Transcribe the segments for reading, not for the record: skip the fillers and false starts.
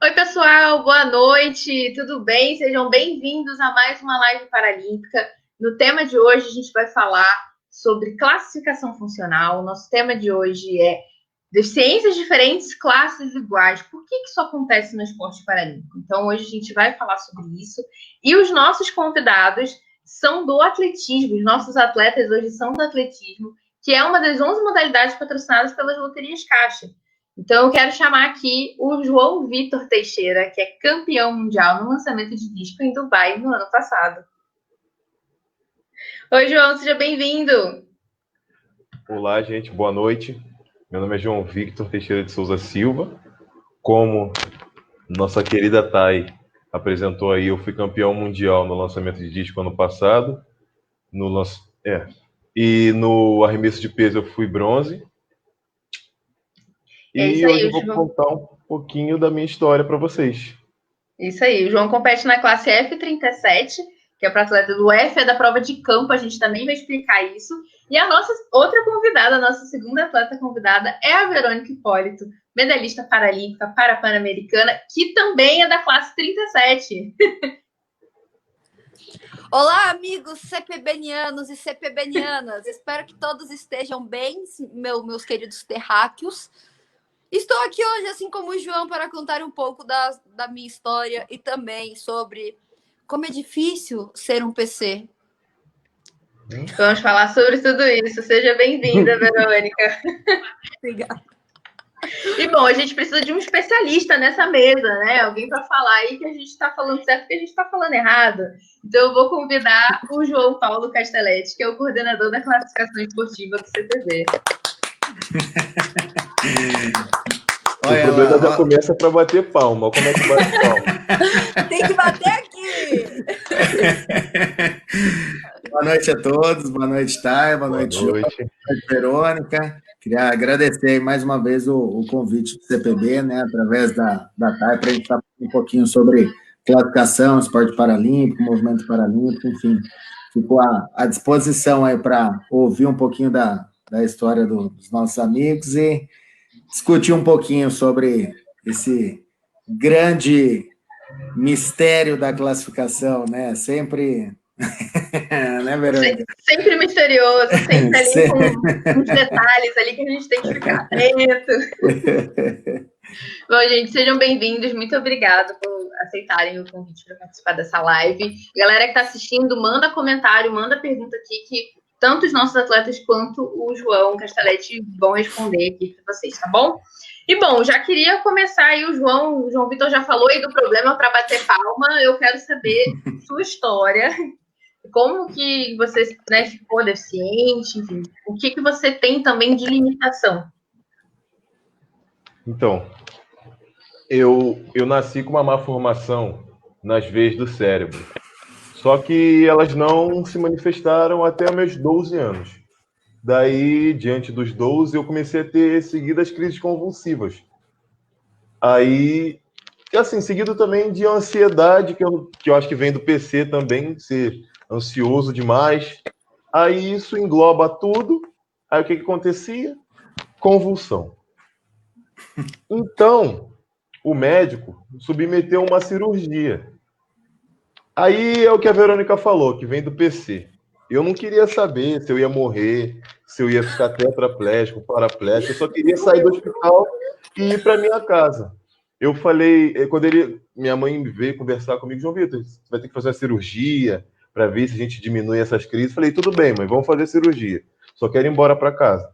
Oi, pessoal, boa noite, tudo bem? Sejam bem-vindos a mais uma live paralímpica. No tema de hoje, a gente vai falar sobre classificação funcional. Nosso tema de hoje é deficiências diferentes, classes iguais. Por que isso acontece no esporte paralímpico? Então, hoje a gente vai falar sobre isso. E os nossos convidados são do atletismo. Os nossos atletas hoje são do atletismo, que é uma das 11 modalidades patrocinadas pelas loterias Caixa. Então, eu quero chamar aqui o João Vitor Teixeira, que é campeão mundial no lançamento de disco em Dubai no ano passado. Oi, João, seja bem-vindo. Olá, gente, boa noite. Meu nome é João Victor Teixeira de Souza Silva. Como nossa querida Thay apresentou aí, eu fui campeão mundial no lançamento de disco ano passado. E no arremesso de peso eu fui bronze. E hoje eu vou contar um pouquinho da minha história para vocês. Isso aí, o João compete na classe F37, que é para atleta do F, é da prova de campo, a gente também vai explicar isso. E a nossa outra convidada, a nossa segunda atleta convidada é a Verônica Hipólito, medalhista paralímpica, pan-americana, que também é da classe 37. Olá, amigos CPBnianos e CPBnianas. Espero que todos estejam bem, meus queridos terráqueos. Estou aqui hoje, assim como o João, para contar um pouco da minha história e também sobre como é difícil ser um PC. Vamos falar sobre tudo isso. Seja bem-vinda, Verônica. Obrigada. E, bom, a gente precisa de um especialista nessa mesa, né? Alguém para falar aí que a gente está falando certo e que a gente está falando errado. Então, eu vou convidar o João Paulo Castelletti, que é o coordenador da classificação esportiva do CPB. O problema já começa para bater palma. Como é que bate palma? Tem que bater aqui! Boa noite a todos, boa noite, Thay, boa noite, João, boa noite, Verônica. Queria agradecer mais uma vez o convite do CPB, né, através da Thay, para a gente falar um pouquinho sobre classificação, esporte paralímpico, movimento paralímpico, enfim. Ficou à disposição aí para ouvir um pouquinho da história dos nossos amigos e discutir um pouquinho sobre esse grande mistério da classificação, né? Sempre, né, Verônica? Sempre misterioso, sempre ali com uns detalhes ali que a gente tem que ficar atento. Bom, gente, sejam bem-vindos. Muito obrigada por aceitarem o convite para participar dessa live. Galera que está assistindo, manda comentário, manda pergunta aqui que tanto os nossos atletas quanto o João Castelletti vão responder aqui para vocês, tá bom? E, bom, já queria começar aí, o João Vitor já falou aí do problema para bater palma, eu quero saber sua história, como que você, né, ficou deficiente, enfim, o que você tem também de limitação? Então, eu nasci com uma má formação nas veias do cérebro. Só que elas não se manifestaram até meus 12 anos. Daí, diante dos 12, eu comecei a ter seguidas crises convulsivas. Aí, assim, seguido também de ansiedade, que eu acho que vem do PC também, ser ansioso demais. Aí isso engloba tudo. Aí o que acontecia? Convulsão. Então, o médico submeteu a uma cirurgia. Aí é o que a Verônica falou, que vem do PC. Eu não queria saber se eu ia morrer, se eu ia ficar tetraplégico, paraplégico. Eu só queria sair do hospital e ir para minha casa. Eu falei, quando minha mãe veio conversar comigo, João Vitor, você vai ter que fazer uma cirurgia para ver se a gente diminui essas crises. Eu falei, tudo bem, mãe, vamos fazer cirurgia. Só quero ir embora para casa.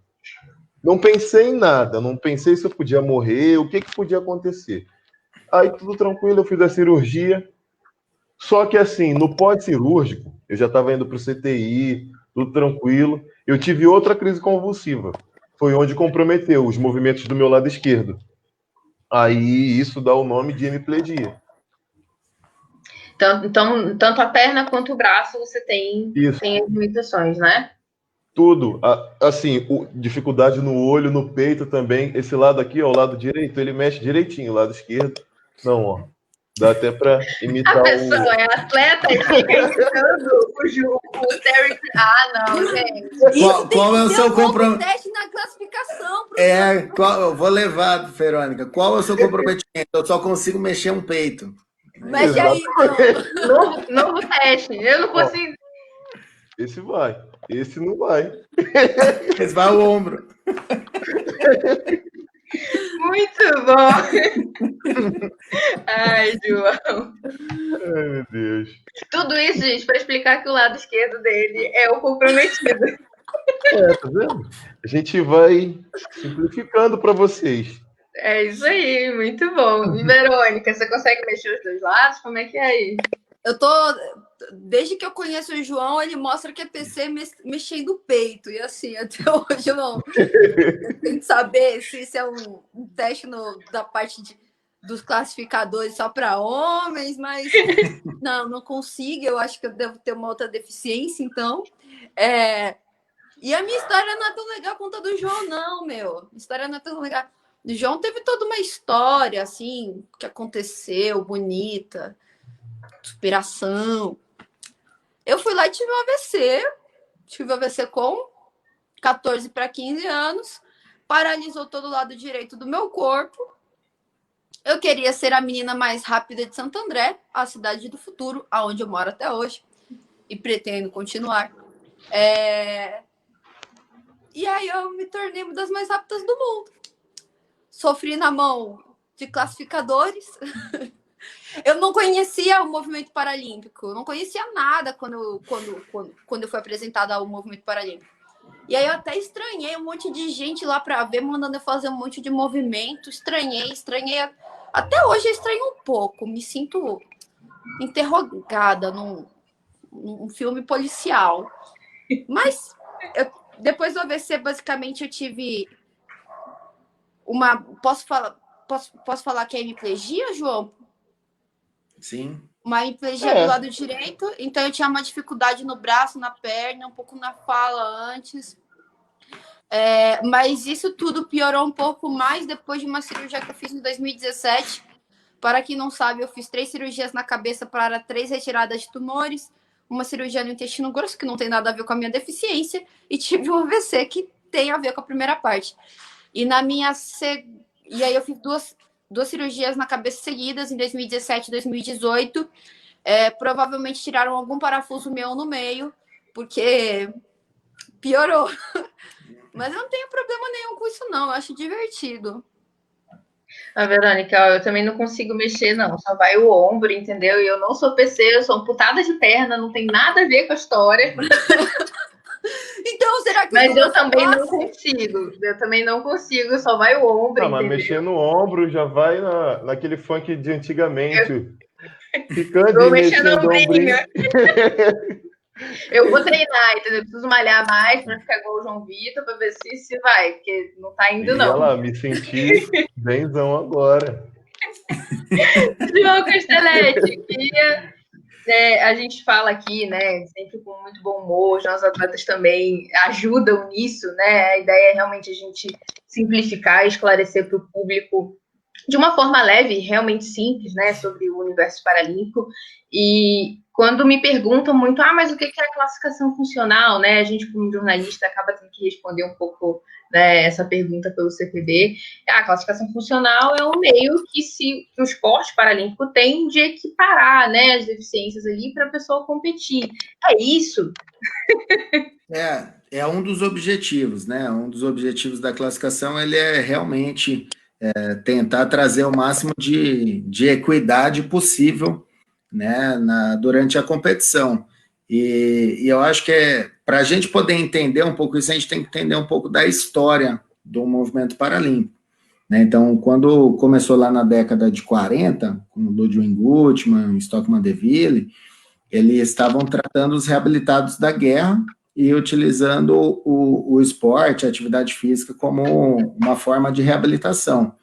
Não pensei em nada, não pensei se eu podia morrer, o que podia acontecer. Aí tudo tranquilo, eu fiz a cirurgia. Só que assim, no pós-cirúrgico, eu já estava indo para o CTI, tudo tranquilo. Eu tive outra crise convulsiva. Foi onde comprometeu os movimentos do meu lado esquerdo. Aí isso dá o nome de hemiplegia. Então, tanto a perna quanto o braço você tem as limitações, né? Tudo. Assim, dificuldade no olho, no peito também. Esse lado aqui, ó, o lado direito, ele mexe direitinho. O lado esquerdo, não, ó. Dá até para imitar a pessoa é atleta e fica imitando o Terry... não, gente. Qual é o seu comprometimento? Teste na classificação. Eu vou levar, Verônica. Qual é o seu comprometimento? Eu só consigo mexer um peito. Mexe aí, então. Novo teste. Eu não consigo. Esse vai. Esse não vai. Esse vai o ombro. Muito bom. Ai, João. Ai, meu Deus. Tudo isso, gente, para explicar que o lado esquerdo dele é o comprometido. Tá vendo? A gente vai simplificando para vocês. É isso aí, muito bom. E, Verônica, você consegue mexer os dois lados? Como é que é aí? Eu tô... Desde que eu conheço o João, ele mostra que é PC mexendo o peito. E assim, até hoje eu não... Eu tenho que saber se isso é um teste da parte dos classificadores só para homens, mas não consigo. Eu acho que eu devo ter uma outra deficiência, então... E a minha história não é tão legal quanto a do João, não, meu. A história não é tão legal. O João teve toda uma história, assim, que aconteceu, bonita, superação. Eu fui lá e tive um AVC. Tive AVC com 14 para 15 anos. Paralisou todo o lado direito do meu corpo. Eu queria ser a menina mais rápida de Santo André, a cidade do futuro, aonde eu moro até hoje. E pretendo continuar. E aí eu me tornei uma das mais rápidas do mundo. Sofri na mão de classificadores. Eu não conhecia o movimento paralímpico. Eu não conhecia nada quando eu fui apresentada ao movimento paralímpico. E aí eu até estranhei um monte de gente lá para ver, mandando eu fazer um monte de movimento. Estranhei. Até hoje eu estranho um pouco. Me sinto interrogada num filme policial. Mas... depois do AVC, basicamente, eu tive uma... Posso falar que é hemiplegia, João? Sim. Uma hemiplegia do lado direito. Então, eu tinha uma dificuldade no braço, na perna, um pouco na fala antes. Mas isso tudo piorou um pouco mais depois de uma cirurgia que eu fiz em 2017. Para quem não sabe, eu fiz 3 cirurgias na cabeça para 3 retiradas de tumores. Uma cirurgia no intestino grosso, que não tem nada a ver com a minha deficiência, e tive um AVC, que tem a ver com a primeira parte. E aí eu fiz duas cirurgias na cabeça seguidas, em 2017 e 2018. Provavelmente tiraram algum parafuso meu no meio, porque piorou. Mas eu não tenho problema nenhum com isso, não. Eu acho divertido. Verônica, eu também não consigo mexer, não. Só vai o ombro, entendeu? E eu não sou PC, eu sou amputada de perna, não tem nada a ver com a história. Então, será que... Mas eu também não consigo. Eu também não consigo, só vai o ombro, mas entendeu? mexer no ombro já vai naquele funk de antigamente. Ficando Vou e mexer no mexendo o ombrinho. Eu vou treinar, entendeu? Eu preciso malhar mais para ficar igual o João Vitor, para ver se vai, porque não tá indo, não. Olha lá, me senti benzão agora. João Castelletti, a gente fala aqui, né, sempre com muito bom humor, os nossos atletas também ajudam nisso, né? A ideia é realmente a gente simplificar e esclarecer para o público de uma forma leve, realmente simples, né, sobre o universo paralímpico. E quando me perguntam muito, mas o que é a classificação funcional, né? A gente, como jornalista, acaba tendo que responder um pouco, né, essa pergunta pelo CPB. A classificação funcional é um meio que o esporte paralímpico tem de equiparar, né, as deficiências ali para a pessoa competir. É isso? É um dos objetivos, né? Um dos objetivos da classificação, ele é realmente tentar trazer o máximo de equidade possível, né, durante a competição. E eu acho que para a gente poder entender um pouco isso, a gente tem que entender um pouco da história do movimento paralímpico, né? Então, quando começou lá na década de 40, com Ludwig Guttmann, Stockmann Deville, eles estavam tratando os reabilitados da guerra e utilizando o esporte, a atividade física, como uma forma de reabilitação.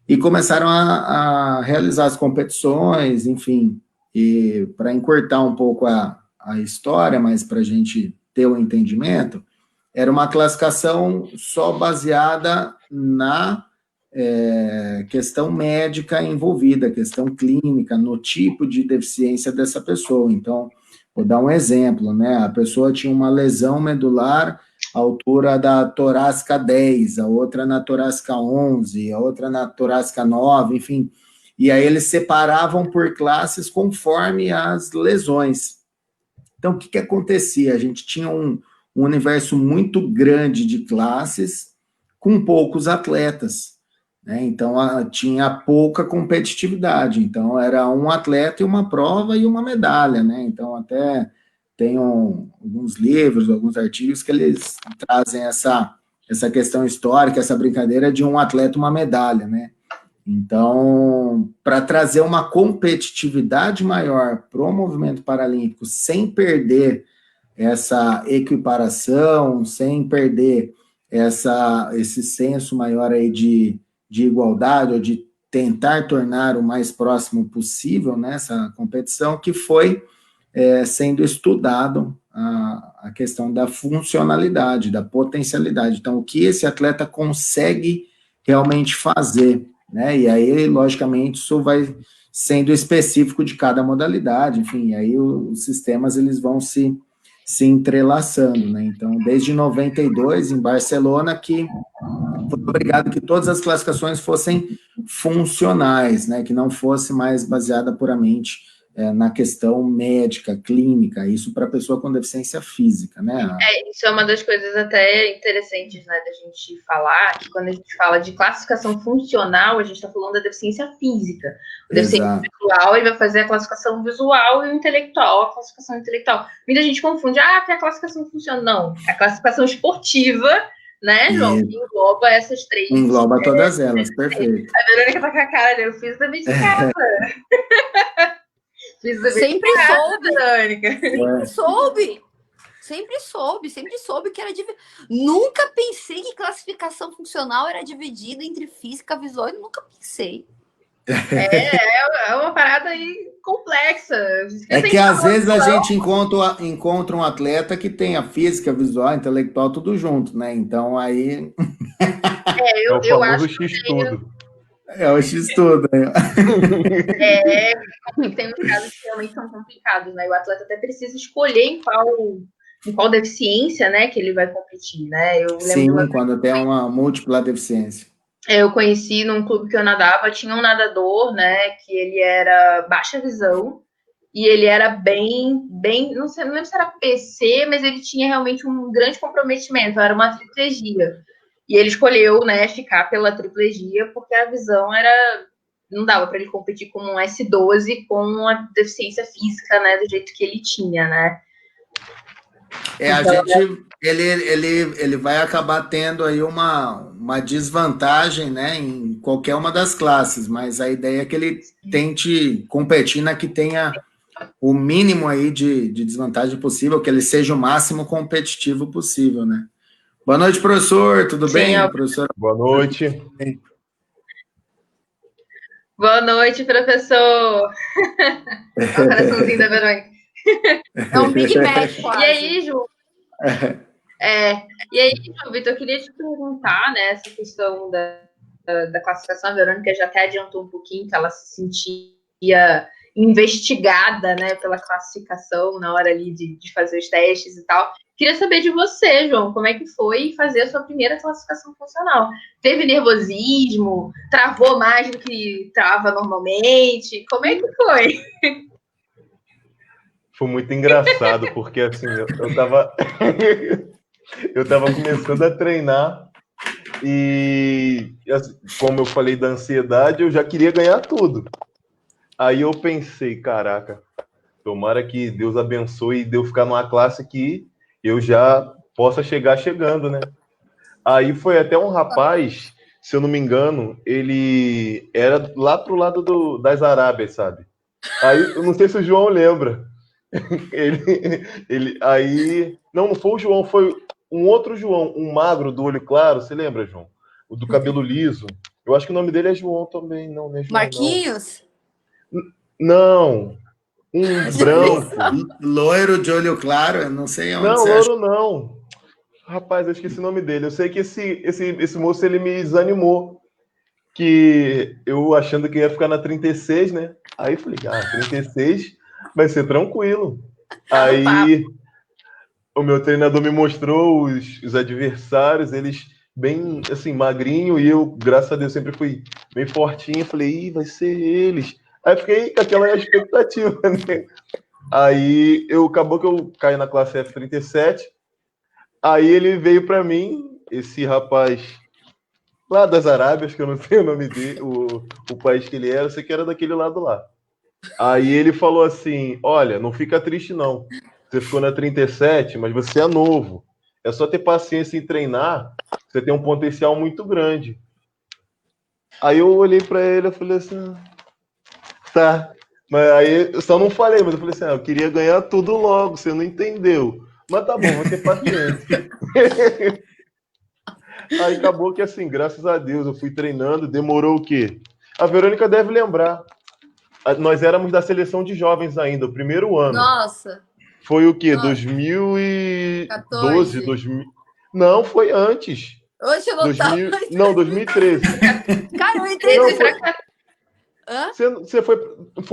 E começaram a realizar as competições, enfim, e para encurtar um pouco a história, mas para a gente ter um entendimento, era uma classificação só baseada na questão médica envolvida, questão clínica, no tipo de deficiência dessa pessoa. Então, Vou dar um exemplo, né? A pessoa tinha uma lesão medular à altura da torácica 10, a outra na torácica 11, a outra na torácica 9, enfim. E aí eles separavam por classes conforme as lesões. Então, o que acontecia? A gente tinha um universo muito grande de classes com poucos atletas, né? Então, tinha pouca competitividade. Então, era um atleta e uma prova e uma medalha, né? Então, até tem alguns livros, alguns artigos que eles trazem essa questão histórica, essa brincadeira de um atleta, uma medalha, né? Então, para trazer uma competitividade maior para o movimento paralímpico, sem perder essa equiparação, sem perder esse senso maior aí de igualdade, ou de tentar tornar o mais próximo possível nessa competição, que foi sendo estudado a questão da funcionalidade, da potencialidade. Então, o que esse atleta consegue realmente fazer, né? E aí, logicamente, isso vai sendo específico de cada modalidade, enfim, aí os sistemas eles vão se entrelaçando, né? Então, desde 92, em Barcelona, que foi obrigado que todas as classificações fossem funcionais, né? Que não fosse mais baseada puramente na questão médica, clínica, isso para pessoa com deficiência física, né? Isso é uma das coisas até interessantes, né, da gente falar, que quando a gente fala de classificação funcional, a gente está falando da deficiência física. O deficiente visual, ele vai fazer a classificação visual e o intelectual, a classificação intelectual. Muita gente confunde, que é a classificação funcional. Não, é a classificação esportiva, né, João? Que engloba essas três. Engloba todas elas, perfeito. A Verônica tá com a cara, eu fiz também de casa. Sempre soube, Verônica. Sempre soube que era dividido. Nunca pensei que classificação funcional era dividida entre física, visual, eu nunca pensei. É uma parada aí complexa. É que às vezes a gente encontra um atleta que tem a física, visual, intelectual, tudo junto, né? Então aí. Eu acho que X-tudo. É o X-tudo. Tem uns casos que realmente são complicados, né? O atleta até precisa escolher em qual deficiência, né, que ele vai competir, né? Sim, quando tem uma múltipla deficiência. Eu conheci num clube que eu nadava, tinha um nadador, né, que ele era baixa visão e ele era bem, não lembro se era PC, mas ele tinha realmente um grande comprometimento, era uma triplegia. E ele escolheu, né, ficar pela triplegia porque a visão não dava para ele competir como um S12 com a deficiência física, né, do jeito que ele tinha, né? Ele vai acabar tendo aí uma desvantagem, né, em qualquer uma das classes, mas a ideia é que ele tente competir na que tenha o mínimo aí de desvantagem possível, que ele seja o máximo competitivo possível, né? Boa noite, professor, tudo bem, professor? Boa noite. Boa noite, professor. Olha o coraçãozinho da Verônica. É um Big Mac, quase. E aí, Ju? E aí, João Vitor, eu queria te perguntar, né, essa questão da classificação. A Verônica já até adiantou um pouquinho que ela se sentia investigada, né, pela classificação na hora ali de fazer os testes e tal. Queria saber de você, João, como é que foi fazer a sua primeira classificação funcional? Teve nervosismo? Travou mais do que trava normalmente? Como é que foi? Foi muito engraçado, porque assim, eu tava começando a treinar e, como eu falei da ansiedade, eu já queria ganhar tudo. Aí eu pensei, caraca, tomara que Deus abençoe e eu ficar numa classe que eu já possa chegar chegando, né? Aí foi até um rapaz, se eu não me engano, ele era lá pro lado das Arábias, sabe? Aí, eu não sei se o João lembra. Aí... Não foi o João, foi um outro João, um magro do olho claro, você lembra, João? O do cabelo liso. Eu acho que o nome dele é João também, não é João, Marquinhos? Não, um branco. Loiro de olho claro, eu não sei onde não, loiro não. Rapaz, eu esqueci o nome dele. Eu sei que esse moço, ele me desanimou. Que eu achando que ia ficar na 36, né? Aí eu falei, 36 vai ser tranquilo. Aí o meu treinador me mostrou os adversários, eles bem, assim, magrinho, e eu, graças a Deus, sempre fui bem fortinho. Falei, vai ser eles. Aí fiquei com aquela expectativa, né? Aí acabou que eu caí na classe F37. Aí ele veio para mim, esse rapaz lá das Arábias, que eu não sei o nome dele, o país que ele era, eu sei que era daquele lado lá. Aí ele falou assim: olha, não fica triste não. Você ficou na 37, mas você é novo. É só ter paciência em treinar, você tem um potencial muito grande. Aí eu olhei para ele e falei assim: tá. Mas aí eu só não falei, mas eu falei assim: eu queria ganhar tudo logo, você não entendeu. Mas tá bom, vou ter paciência. Aí acabou que assim, graças a Deus, eu fui treinando, demorou o quê? A Verônica deve lembrar. Nós éramos da seleção de jovens ainda, o primeiro ano. Nossa. Foi o quê? Nossa. 2012, 2000... Não, foi antes. Hoje eu não 2000... Não, 2013. Cara, eu entrei Não, foi... Hã? Você foi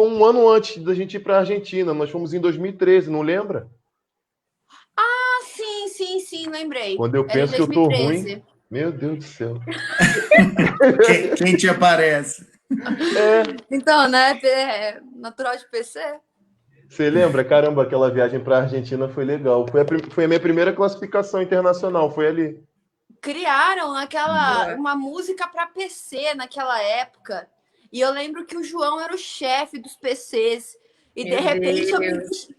um ano antes da gente ir para a Argentina. Nós fomos em 2013, não lembra? Ah, sim, lembrei. Quando eu penso que eu tô ruim, meu Deus do céu. Quem te aparece? Então, né? Natural de PC. Você lembra? Caramba, aquela viagem para a Argentina foi legal. Foi a minha primeira classificação internacional, foi ali. Criaram uma música para PC naquela época. E eu lembro que o João era o chefe dos PCs. E de repente eu me vi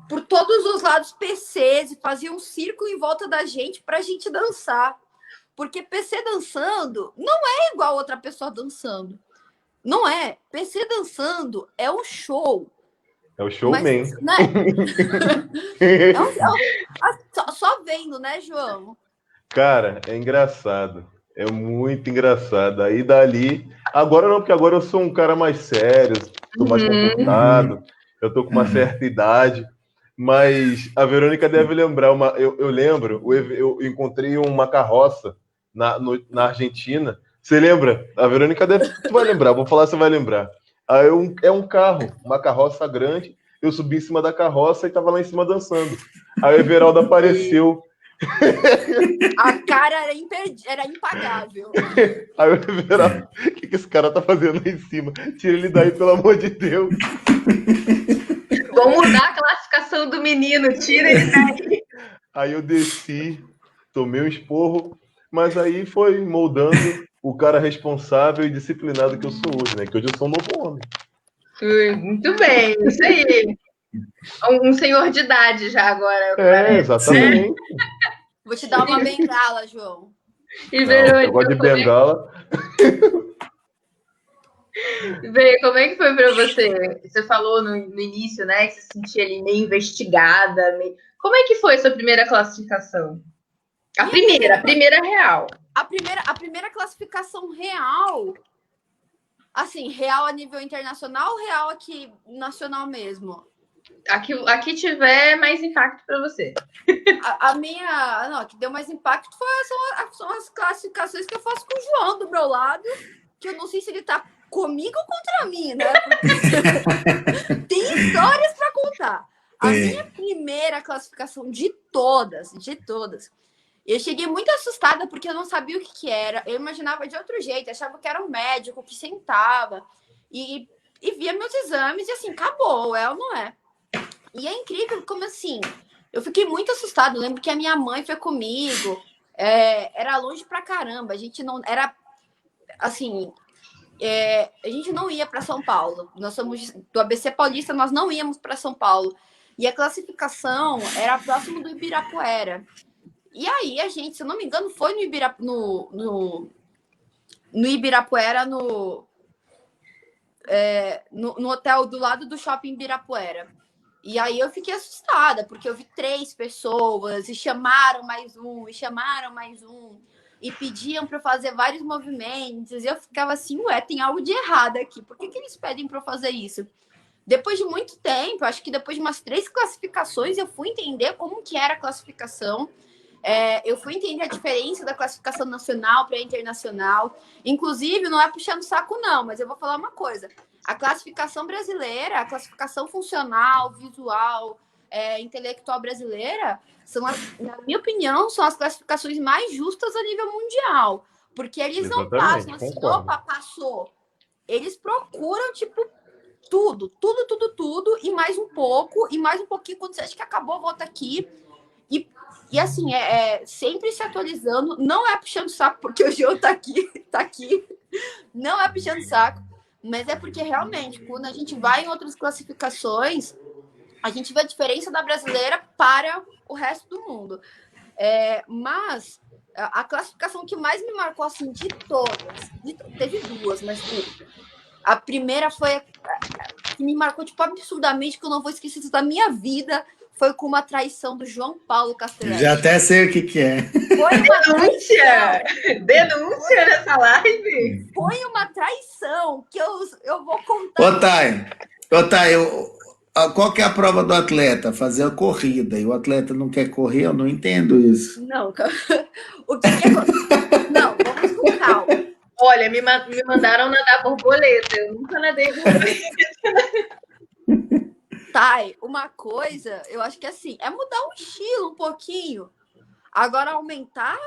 por todos os lados PCs e fazia um círculo em volta da gente pra gente dançar. Porque PC dançando não é igual outra pessoa dançando. Não é. PC dançando é um show. É o showman. Mas, né? Só vendo, né, João? Cara, é engraçado. É muito engraçado. Aí dali. Agora não, porque agora eu sou um cara mais sério, tô mais comportado, eu tô com uma certa idade. Mas a Verônica deve lembrar. Eu lembro, eu encontrei uma carroça na Argentina. Você lembra? A Verônica tu vai lembrar, vou falar, você vai lembrar. Aí é um carro, uma carroça grande. Eu subi em cima da carroça e tava lá em cima dançando. Aí o Everaldo apareceu. A cara era impagável. Aí o Everaldo, o que esse cara tá fazendo aí em cima? Tira ele daí, pelo amor de Deus. Vamos mudar a classificação do menino, tira ele daí. Aí eu desci, tomei um esporro, mas aí foi moldando o cara responsável e disciplinado que eu sou hoje, né? Que hoje eu sou um novo homem. Muito bem, isso aí. Um senhor de idade já agora. Exatamente. Vou te dar uma bengala, João. E Verônica, eu gosto de bengala. Vê, como é que foi para você? Você falou no início, né, que se sentia ali meio investigada. Como é que foi a sua primeira classificação? A primeira real. A primeira classificação real, assim, real a nível internacional ou real aqui nacional mesmo? Aqui tiver mais impacto para você. Não, que deu mais impacto são as classificações que eu faço com o João do meu lado, que eu não sei se ele tá comigo ou contra mim, né? Tem histórias para contar. A minha primeira classificação de todas, eu cheguei muito assustada porque eu não sabia o que era. Eu imaginava de outro jeito, achava que era um médico que sentava e via meus exames e assim, acabou, é ou não é? E é incrível como assim, eu fiquei muito assustada. Eu lembro que a minha mãe foi comigo, era longe pra caramba, a gente não era assim. A gente não ia para São Paulo. Nós somos do ABC Paulista, nós não íamos para São Paulo. E a classificação era próximo do Ibirapuera. E aí a gente, se eu não me engano, foi no Ibirapuera, no hotel do lado do shopping Ibirapuera. E aí eu fiquei assustada, porque eu vi 3 pessoas, e chamaram mais um, e pediam para eu fazer vários movimentos, e eu ficava assim, tem algo de errado aqui, por que eles pedem para eu fazer isso? Depois de muito tempo, acho que depois de umas 3 classificações, eu fui entender como que era a classificação, eu fui entender a diferença da classificação nacional para a internacional, inclusive, não é puxando saco não, mas eu vou falar uma coisa, a classificação brasileira, a classificação funcional, visual, intelectual brasileira na minha opinião, são as classificações mais justas a nível mundial. Porque eles não passam assim, opa, passou. Eles procuram, tipo, tudo, e mais um pouco, e mais um pouquinho, quando você acha que acabou, volta aqui. E assim, sempre se atualizando, não é puxando saco, porque o João tá aqui, não é puxando saco, mas é porque realmente, quando a gente vai em outras classificações, a gente vê a diferença da brasileira para o resto do mundo. Mas a classificação que mais me marcou, assim, de todas, teve duas, mas a primeira foi que me marcou, tipo, absurdamente, que eu não vou esquecer isso da minha vida, foi com uma traição do João Paulo Castelletti. Já até sei o que é. Foi uma denúncia! Denúncia nessa live! Foi uma traição que eu vou contar. Ô, Thay, qual que é a prova do atleta? Fazer a corrida. E o atleta não quer correr? Eu não entendo isso. Não, o que não, vamos com calma. Olha, me mandaram nadar borboleta. Eu nunca nadei borboleta. Thay, uma coisa, eu acho que assim, é mudar o estilo um pouquinho. Agora, aumentar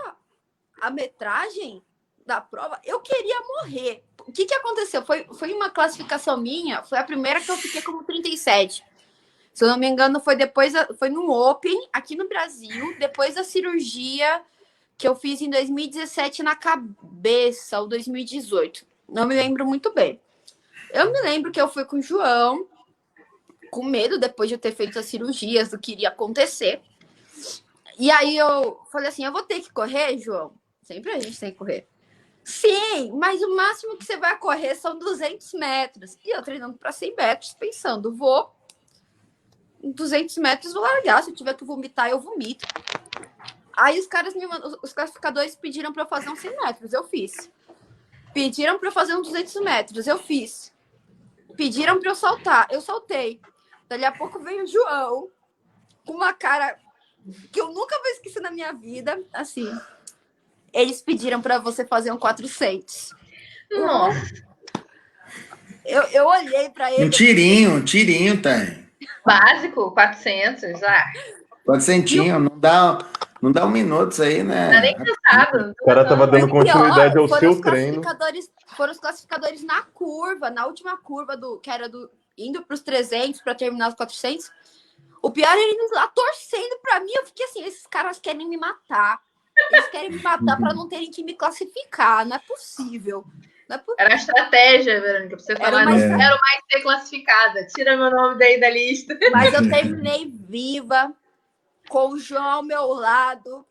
a metragem da prova, eu queria morrer. O que aconteceu? Foi uma classificação minha, foi a primeira que eu fiquei como 37. Se eu não me engano, foi no Open, aqui no Brasil, depois da cirurgia que eu fiz em 2017 na cabeça, ou 2018. Não me lembro muito bem. Eu me lembro que eu fui com o João, com medo, depois de eu ter feito as cirurgias, do que iria acontecer. E aí eu falei assim, eu vou ter que correr, João? Sempre a gente tem que correr. Sim, mas o máximo que você vai correr são 200 metros. E eu treinando para 100 metros, pensando, vou 200 metros, vou largar. Se eu tiver que vomitar, eu vomito. Aí os classificadores pediram para eu fazer uns 100 metros, eu fiz. Pediram para eu fazer uns 200 metros, eu fiz. Pediram para eu saltar, eu saltei. Dali a pouco veio o João, com uma cara que eu nunca vou esquecer na minha vida, assim. Eles pediram para você fazer um 400. Nossa. Eu olhei para ele. Um tirinho, tá? Básico, 400, já. 400, não dá um minuto isso aí, né? Não dá nem cansado. O cara tava dando continuidade ao seu treino. Foram os classificadores na curva, na última curva, que era indo para os 300 para terminar os 400. O pior é eles lá torcendo para mim. Eu fiquei assim, esses caras querem me matar. Eles querem me matar para não terem que me classificar. Não é possível. Era a estratégia, Verônica, pra você falar, não quero mais ser classificada. Tira meu nome daí da lista. Mas eu terminei viva, com o João ao meu lado,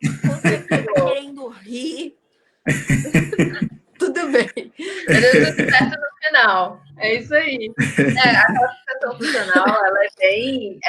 querendo rir. Tudo bem. Deu tudo certo no final. É isso aí. A classificação funcional, ela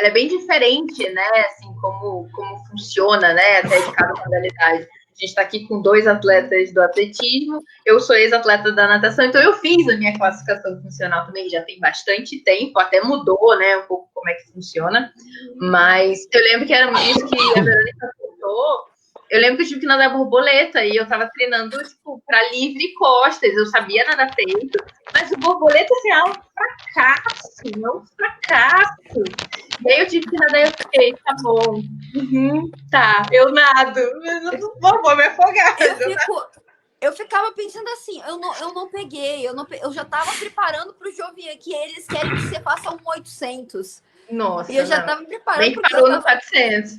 é bem diferente, né? Assim, como funciona, né? Até de cada modalidade. A gente está aqui com 2 atletas do atletismo. Eu sou ex-atleta da natação, então eu fiz a minha classificação funcional também, já tem bastante tempo, até mudou, né? Um pouco como é que funciona. Mas eu lembro que era isso que a Verônica contou. Eu lembro que eu tive que nadar borboleta e eu tava treinando, tipo, para livre e costas. Eu sabia nadar peito, mas o borboleta, assim, é um fracasso. E aí eu tive que nadar e eu fiquei, tá bom. Tá, eu nado. Vou me afogar. Eu ficava pensando assim, eu não peguei, eu já tava preparando pro Jovian, que eles querem que você faça um 800. Nossa, e eu já tava preparando. Nem parou no 400.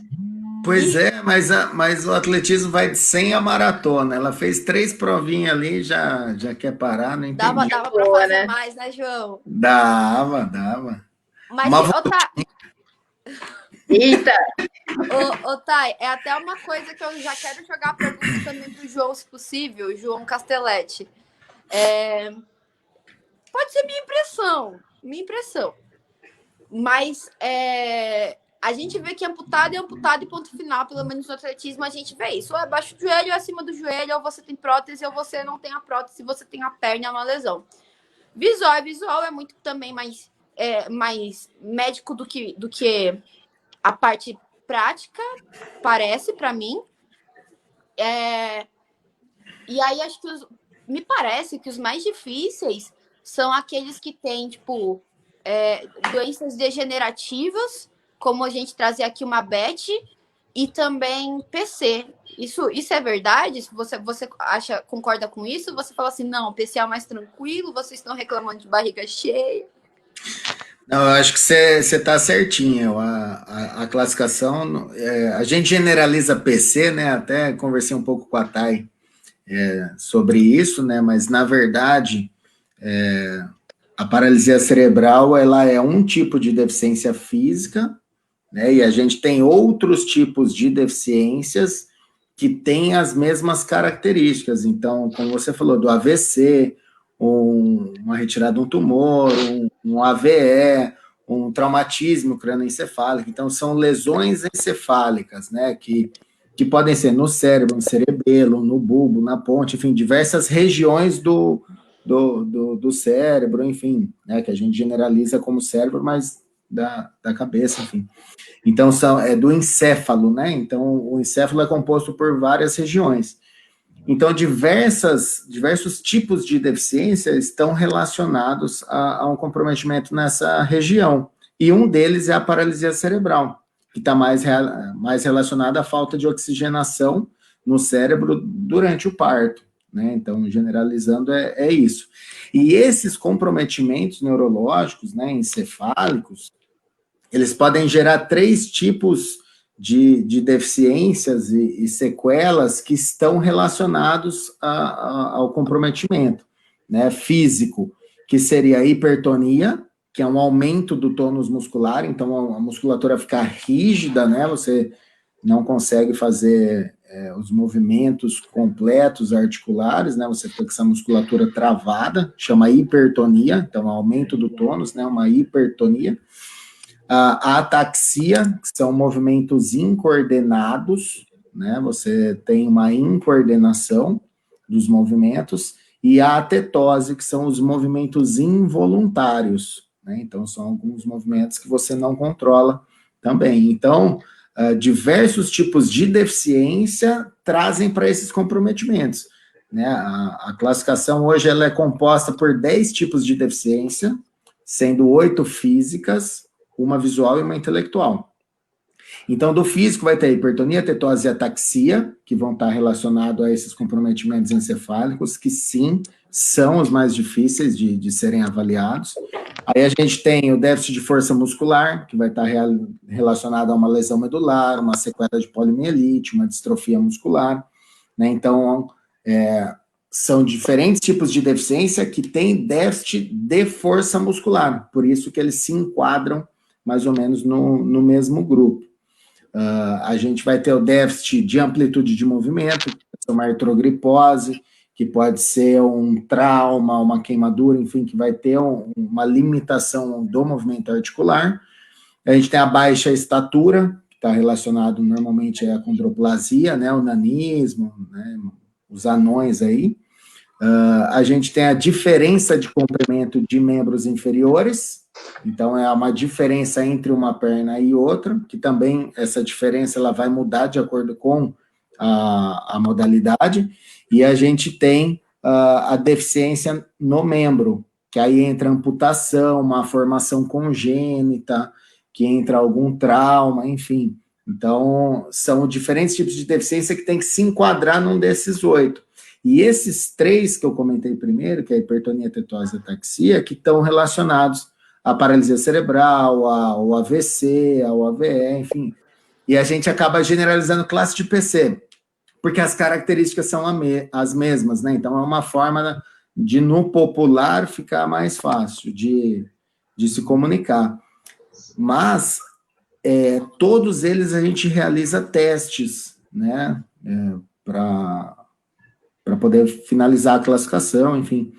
Pois é, mas o atletismo vai de 100 a maratona. Ela fez 3 provinhas ali, já quer parar, não entendi. Dava para fazer mais, né, João? Dava. Mas, Eita! Thay, é até uma coisa que eu já quero jogar a pergunta também pro João, se possível, João Castelletti. Pode ser minha impressão. Mas a gente vê que amputado é amputado e ponto final, pelo menos no atletismo a gente vê isso. Ou é abaixo do joelho, ou é acima do joelho, ou você tem prótese, ou você não tem a prótese, você tem a perna, é uma lesão. Visual é muito também mais médico do que a parte prática, parece para mim. E aí acho que me parece que os mais difíceis são aqueles que têm, tipo, doenças degenerativas como a gente trazer aqui uma Beth e também PC. Isso é verdade? Você concorda com isso? Você fala assim, não, PC é mais tranquilo, vocês estão reclamando de barriga cheia. Não, eu acho que você está certinho. A classificação, a gente generaliza PC, né? Até conversei um pouco com a Thay sobre isso, né? Mas, na verdade, a paralisia cerebral, ela é um tipo de deficiência física, né? E a gente tem outros tipos de deficiências que têm as mesmas características. Então, como você falou, do AVC, uma retirada de um tumor, um AVE, um traumatismo crânioencefálico. Então, são lesões encefálicas, né? Que podem ser no cérebro, no cerebelo, no bulbo, na ponte, enfim, diversas regiões do cérebro, enfim, né? Que a gente generaliza como cérebro, mas da cabeça, enfim. Então, é do encéfalo, né? Então, o encéfalo é composto por várias regiões. Então, diversos tipos de deficiência estão relacionados a um comprometimento nessa região. E um deles é a paralisia cerebral, que está mais relacionada à falta de oxigenação no cérebro durante o parto, né? Então, generalizando, é isso. E esses comprometimentos neurológicos, né, encefálicos, eles podem gerar 3 tipos de deficiências e sequelas que estão relacionados ao comprometimento, né? Físico, que seria a hipertonia, que é um aumento do tônus muscular, então a musculatura fica rígida, né? Você não consegue fazer os movimentos completos articulares, né? Você fica com essa musculatura travada, chama hipertonia, então aumento do tônus, né? Uma hipertonia. A ataxia, que são movimentos incoordenados, né? Você tem uma incoordenação dos movimentos, e a atetose, que são os movimentos involuntários, né? Então, são alguns movimentos que você não controla também. Então, diversos tipos de deficiência trazem para esses comprometimentos, né? A classificação hoje ela é composta por 10 tipos de deficiência, sendo 8 físicas, uma visual e uma intelectual. Então, do físico vai ter hipertonia, tetose e ataxia, que vão estar relacionados a esses comprometimentos encefálicos, que sim, são os mais difíceis de serem avaliados. Aí a gente tem o déficit de força muscular, que vai estar relacionado a uma lesão medular, uma sequela de poliomielite, uma distrofia muscular, né? Então, são diferentes tipos de deficiência que têm déficit de força muscular, por isso que eles se enquadram mais ou menos no mesmo grupo. A gente vai ter o déficit de amplitude de movimento, que pode ser uma artrogripose, que pode ser um trauma, uma queimadura, enfim, que vai ter uma limitação do movimento articular. A gente tem a baixa estatura, que está relacionado normalmente à condroplasia, né, o nanismo, né, os anões aí. A gente tem a diferença de comprimento de membros inferiores, então é uma diferença entre uma perna e outra, que também essa diferença ela vai mudar de acordo com a modalidade, e a gente tem a deficiência no membro, que aí entra amputação, uma formação congênita, que entra algum trauma, enfim. Então, são diferentes tipos de deficiência que tem que se enquadrar num desses 8. E esses 3 que eu comentei primeiro, que é a hipertonia, a tetose e a ataxia, que estão relacionados à paralisia cerebral, ao AVC, ao AVE, enfim. E a gente acaba generalizando classe de PC, porque as características são as mesmas, né? Então, é uma forma de, no popular, ficar mais fácil de se comunicar. Mas, todos eles a gente realiza testes, né? Para poder finalizar a classificação, enfim.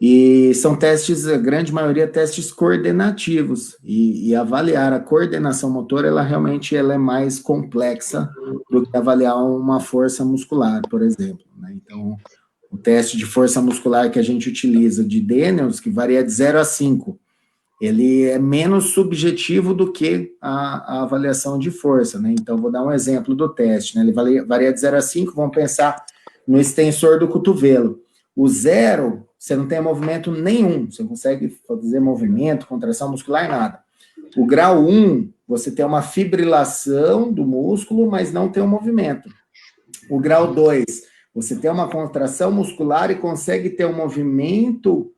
E são testes, a grande maioria, testes coordenativos, e avaliar a coordenação motora, ela realmente é mais complexa do que avaliar uma força muscular, por exemplo, né? Então, o teste de força muscular que a gente utiliza de Daniels, que varia de 0 a 5, ele é menos subjetivo do que a avaliação de força, né? Então, vou dar um exemplo do teste, né? Ele varia de 0 a 5, vamos pensar no extensor do cotovelo. O 0, você não tem movimento nenhum, você não consegue fazer movimento, contração muscular, nada. O grau 1, você tem uma fibrilação do músculo, mas não tem um movimento. O grau 2, você tem uma contração muscular e consegue ter um movimento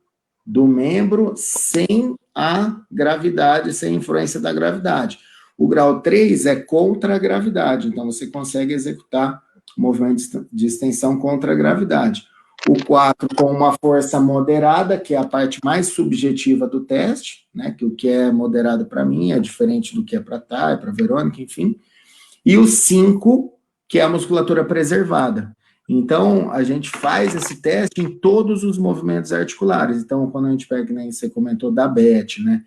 do membro sem a gravidade, sem a influência da gravidade. O grau 3 é contra a gravidade, então você consegue executar movimento de extensão contra a gravidade. O 4 com uma força moderada, que é a parte mais subjetiva do teste, né, que o que é moderado para mim é diferente do que é para Thay, para Verônica, enfim. E o 5, que é a musculatura preservada. Então, a gente faz esse teste em todos os movimentos articulares. Então, quando a gente pega, que nem você comentou da Beth, né,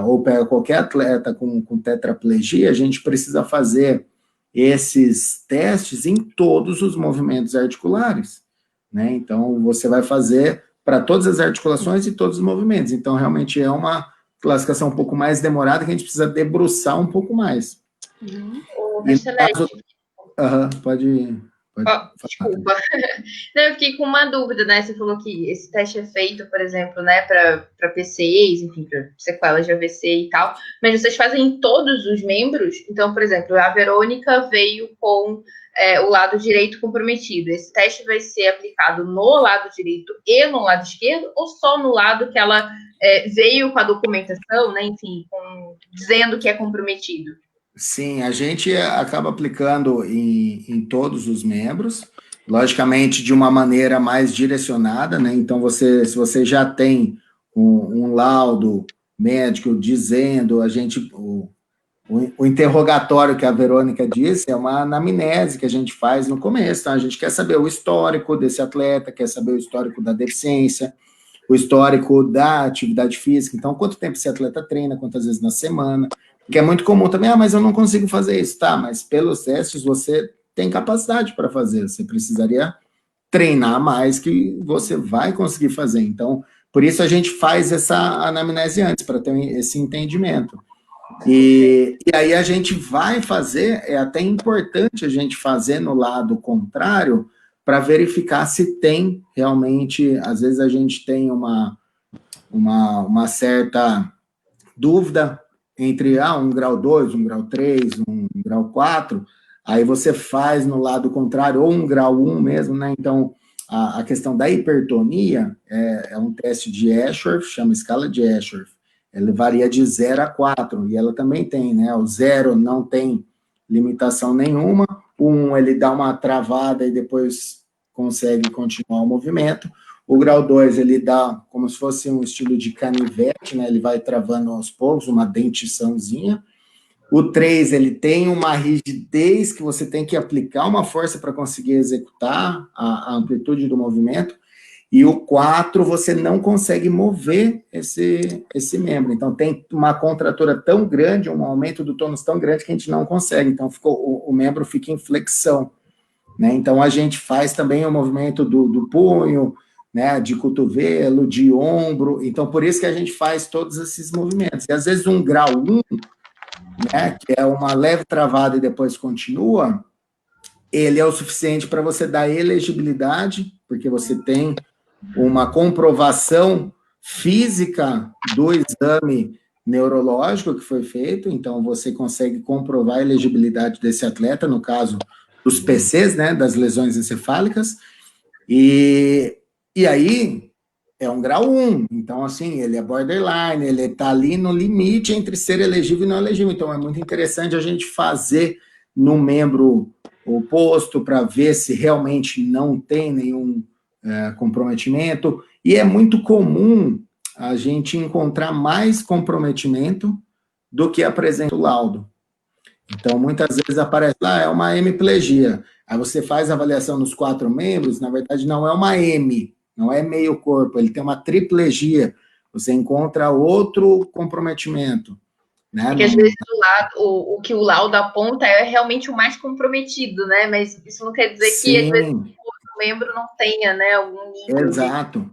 ou pega qualquer atleta com tetraplegia, a gente precisa fazer esses testes em todos os movimentos articulares, né? Então, você vai fazer para todas as articulações e todos os movimentos. Então, realmente é uma classificação um pouco mais demorada, que a gente precisa debruçar um pouco mais. Pode desculpa. Não, eu fiquei com uma dúvida, né? Você falou que esse teste é feito, por exemplo, né, para PCEs, enfim, para sequelas de AVC e tal, mas vocês fazem em todos os membros? Então, por exemplo, a Verônica veio com o lado direito comprometido. Esse teste vai ser aplicado no lado direito e no lado esquerdo, ou só no lado que ela veio com a documentação, né? Enfim, dizendo que é comprometido? Sim, a gente acaba aplicando em todos os membros, logicamente de uma maneira mais direcionada, né? Então, se você já tem um laudo médico dizendo, o interrogatório que a Verônica disse é uma anamnese que a gente faz no começo, então a gente quer saber o histórico desse atleta, quer saber o histórico da deficiência, o histórico da atividade física, então quanto tempo esse atleta treina, quantas vezes na semana, porque é muito comum também, mas eu não consigo fazer isso, tá, mas pelos testes você tem capacidade para fazer, você precisaria treinar mais que você vai conseguir fazer, então, por isso a gente faz essa anamnese antes, para ter esse entendimento. E aí a gente vai fazer, é até importante a gente fazer no lado contrário, para verificar se tem realmente, às vezes a gente tem uma certa dúvida entre um grau 2, um grau 3, um grau 4, aí você faz no lado contrário, ou um grau 1 mesmo, né? Então, a questão da hipertonia é um teste de Ashworth, chama escala de Ashworth. Ela varia de 0 a 4, e ela também tem, né? O 0 não tem limitação nenhuma, o 1 ele dá uma travada e depois consegue continuar o movimento. O grau 2 ele dá como se fosse um estilo de canivete, né? Ele vai travando aos poucos, uma dentiçãozinha. O 3 ele tem uma rigidez que você tem que aplicar uma força para conseguir executar a amplitude do movimento. E o 4, você não consegue mover esse membro. Então, tem uma contratura tão grande, um aumento do tônus tão grande que a gente não consegue. Então, o membro fica em flexão, né? Então, a gente faz também o movimento do punho, né, de cotovelo, de ombro. Então, por isso que a gente faz todos esses movimentos. E, às vezes, um grau 1, né, que é uma leve travada e depois continua, ele é o suficiente para você dar elegibilidade, porque você tem uma comprovação física do exame neurológico que foi feito, então você consegue comprovar a elegibilidade desse atleta, no caso dos PCs, né, das lesões encefálicas, e aí é um grau 1, então assim, ele é borderline, ele está ali no limite entre ser elegível e não elegível, então é muito interessante a gente fazer no membro oposto para ver se realmente não tem nenhum comprometimento, e é muito comum a gente encontrar mais comprometimento do que apresenta o laudo. Então, muitas vezes aparece lá, é uma hemiplegia. Aí você faz a avaliação nos 4 membros, na verdade não é uma hemi, não é meio corpo, ele tem uma triplegia. Você encontra outro comprometimento. Né? Porque às vezes o que o laudo aponta é realmente o mais comprometido, né? Mas isso não quer dizer que às vezes o membro não tenha, né, algum nível. Exato.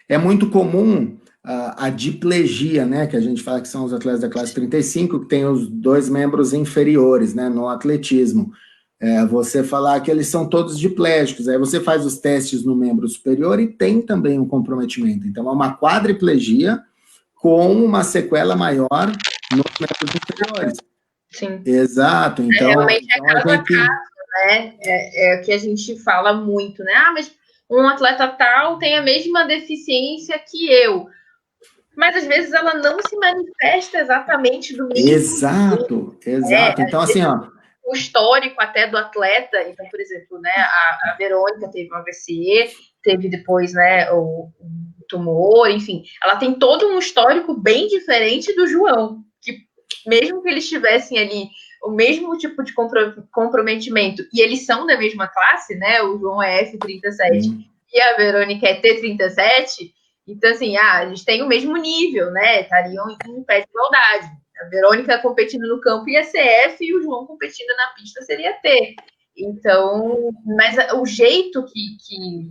É muito comum a diplegia, né, que a gente fala que são os atletas da classe 35, que tem os 2 membros inferiores, né, no atletismo. Você falar que eles são todos diplégicos, aí você faz os testes no membro superior e tem também um comprometimento. Então, é uma quadriplegia com uma sequela maior nos membros inferiores. Sim. Exato. Então, realmente é caso a caso, né? É o que a gente fala muito, né? Ah, mas um atleta tal tem a mesma deficiência que eu. Mas às vezes ela não se manifesta exatamente do mesmo Exato. Então, assim, ó. O histórico até do atleta, então, por exemplo, né, a Verônica teve um AVC, teve depois, né, o tumor, enfim, ela tem todo um histórico bem diferente do João, que mesmo que eles tivessem ali o mesmo tipo de comprometimento, e eles são da mesma classe, né, o João é F37 e a Verônica é T37, então, assim, eles têm o mesmo nível, né, estariam em pé de igualdade. A Verônica competindo no campo ia ser F e o João competindo na pista seria T. Então, mas o jeito que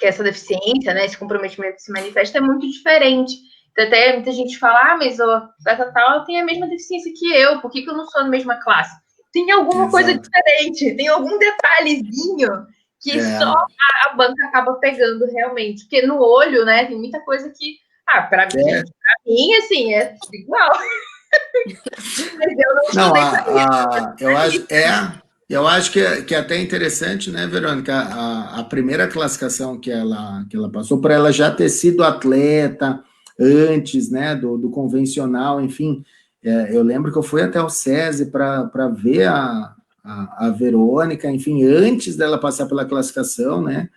essa deficiência, né, esse comprometimento se manifesta é muito diferente. Então, até muita gente fala, mas o atleta tal tem a mesma deficiência que eu, por que eu não sou na mesma classe? Tem alguma coisa diferente, tem algum detalhezinho que só a banca acaba pegando realmente. Porque no olho, né, tem muita coisa que, para mim, assim, é igual. Eu acho que é até interessante, né, Verônica, a primeira classificação que ela passou, por ela já ter sido atleta antes, né, do convencional, enfim, eu lembro que eu fui até o SESI para ver a Verônica, enfim, antes dela passar pela classificação, né,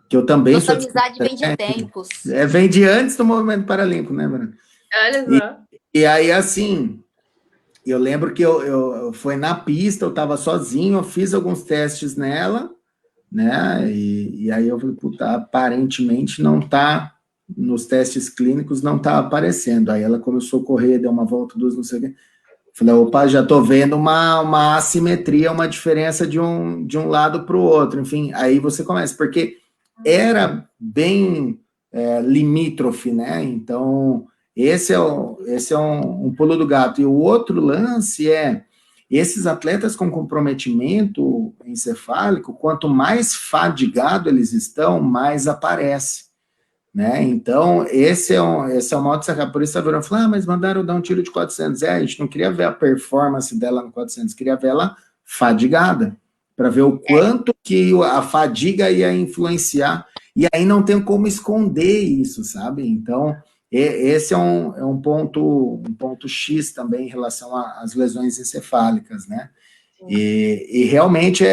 que eu também Nossa amizade vem de tempos. Vem de antes do movimento paralímpico, né, Verônica? Olha só. E aí, assim, eu lembro que eu fui na pista, eu estava sozinho, eu fiz alguns testes nela, né? E aí eu falei, puta, aparentemente não tá, nos testes clínicos não tá aparecendo. Aí ela começou a correr, deu uma volta, duas, não sei o quê. Falei, opa, já tô vendo uma assimetria, uma diferença de um lado para o outro. Enfim, aí você começa, porque era bem limítrofe, né? Então, esse é um pulo do gato. E o outro lance esses atletas com comprometimento encefálico, quanto mais fadigado eles estão, mais aparece, né? Então, esse é o modo de sacar. Por isso a Verônica falou, mas mandaram dar um tiro de 400. A gente não queria ver a performance dela no 400, queria ver ela fadigada, para ver o quanto que a fadiga ia influenciar, e aí não tem como esconder isso, sabe? Então, esse é um ponto X também em relação às lesões encefálicas, né? E realmente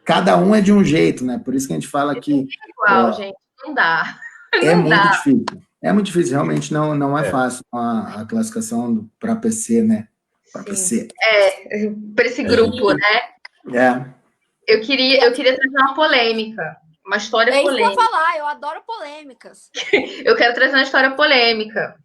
cada um é de um jeito, né? Por isso que a gente fala que... Igual, gente, não dá. Muito difícil. É muito difícil, realmente não é fácil a classificação para PC, né? Para PC. Para esse grupo, né? Eu queria trazer uma polêmica. Uma história polêmica. É isso que eu ia falar, eu adoro polêmicas. Eu quero trazer uma história polêmica.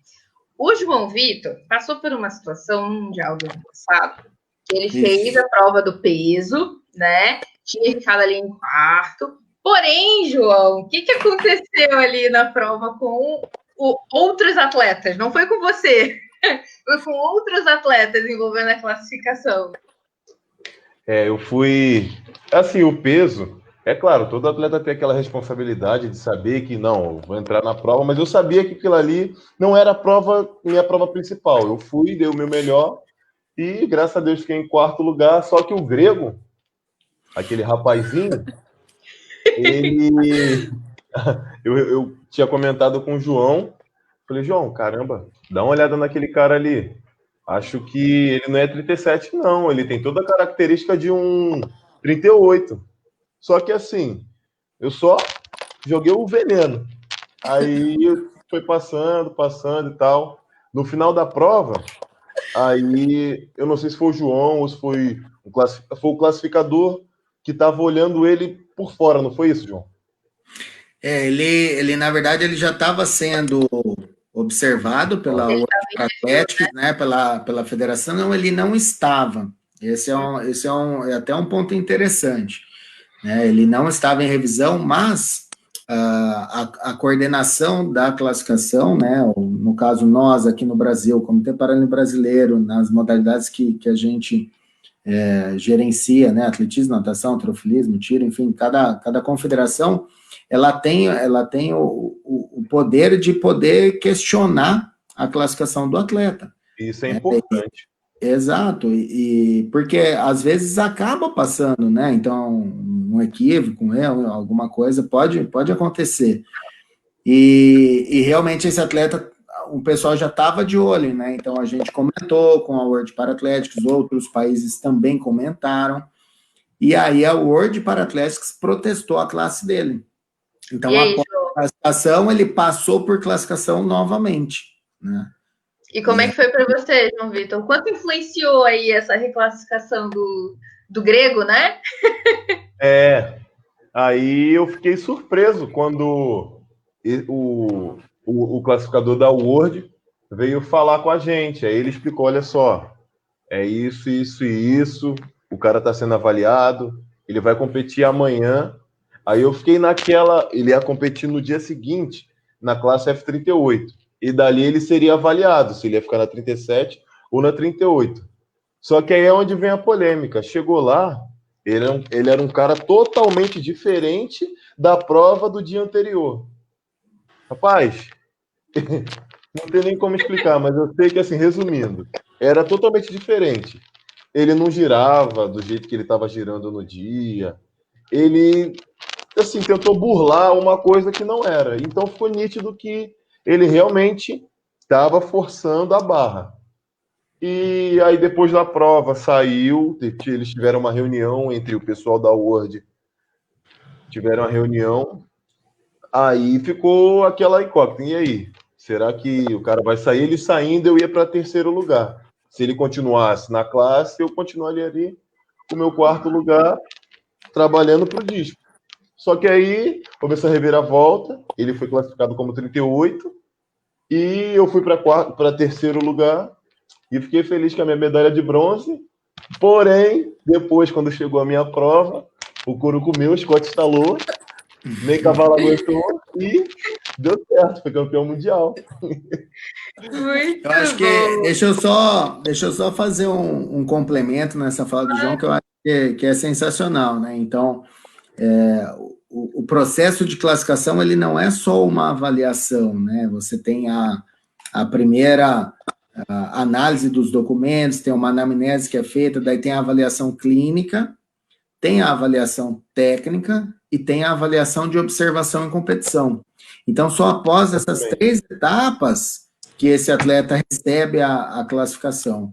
O João Vitor passou por uma situação no Mundial do ano passado. Ele fez a prova do peso, né? Tinha ficado ali em quarto. Porém, João, o que aconteceu ali na prova com outros atletas? Não foi com você, foi com outros atletas envolvendo a classificação. Eu fui... Assim, o peso... É claro, todo atleta tem aquela responsabilidade de saber que, não, eu vou entrar na prova, mas eu sabia que aquilo ali não era minha prova principal. Eu fui, dei o meu melhor e, graças a Deus, fiquei em quarto lugar. Só que o grego, aquele rapazinho, ele... eu tinha comentado com o João, falei, João, caramba, dá uma olhada naquele cara ali. Acho que ele não é 37, não. Ele tem toda a característica de um 38. Só que assim, eu só joguei o veneno. Aí foi passando e tal. No final da prova, aí eu não sei se foi o João ou se foi o classificador que estava olhando ele por fora, não foi isso, João? Ele na verdade, ele já estava sendo observado pela Atlético, né, pela federação. Não, ele não estava. Esse é até um ponto interessante. Ele não estava em revisão, mas a coordenação da classificação, né, no caso nós aqui no Brasil, o Comitê Paralímpico Brasileiro, nas modalidades que a gente gerencia, né, atletismo, natação, halterofilismo, tiro, enfim, cada confederação, ela tem o poder de poder questionar a classificação do atleta. Isso é importante. Exato, e porque às vezes acaba passando, né? Então, um equívoco, um erro, alguma coisa pode acontecer. E realmente esse atleta, o pessoal já estava de olho, né? Então a gente comentou com a World Paralympics, outros países também comentaram, e aí a World Paralympics protestou a classe dele. Então, após a classificação, ele passou por classificação novamente, né? E como é que foi para você, João Vitor? Quanto influenciou aí essa reclassificação do grego, né? Aí eu fiquei surpreso quando o classificador da World veio falar com a gente. Aí ele explicou, olha só, é isso, isso e isso, o cara está sendo avaliado, ele vai competir amanhã. Aí eu fiquei naquela, ele ia competir no dia seguinte, na classe F38, e dali ele seria avaliado, se ele ia ficar na 37 ou na 38. Só que aí é onde vem a polêmica. Chegou lá, ele era um cara totalmente diferente da prova do dia anterior. Rapaz, não tem nem como explicar, mas eu sei que, assim, resumindo, era totalmente diferente. Ele não girava do jeito que ele estava girando no dia. Ele, assim, tentou burlar uma coisa que não era. Então ficou nítido que ele realmente estava forçando a barra. E aí, depois da prova, saiu, eles tiveram uma reunião entre o pessoal da World, tiveram uma reunião, aí ficou aquela incógnita. E aí, será que o cara vai sair? Ele saindo, eu ia para terceiro lugar. Se ele continuasse na classe, eu continuaria ali com o meu quarto lugar, trabalhando para o disco. Só que aí, houve essa reviravolta, ele foi classificado como 38, e eu fui para terceiro lugar, e fiquei feliz com a minha medalha de bronze. Porém, depois, quando chegou a minha prova, o couro comeu, o Scott estalou, nem cavalo aguentou e deu certo, foi campeão mundial. Muito eu acho que deixa eu só fazer um complemento nessa fala do João, que eu acho que é sensacional, né? Então, o processo de classificação, ele não é só uma avaliação, né? Você tem a primeira análise dos documentos, tem uma anamnese que é feita, daí tem a avaliação clínica, tem a avaliação técnica e tem a avaliação de observação em competição. Então, só após essas 3 etapas que esse atleta recebe a classificação,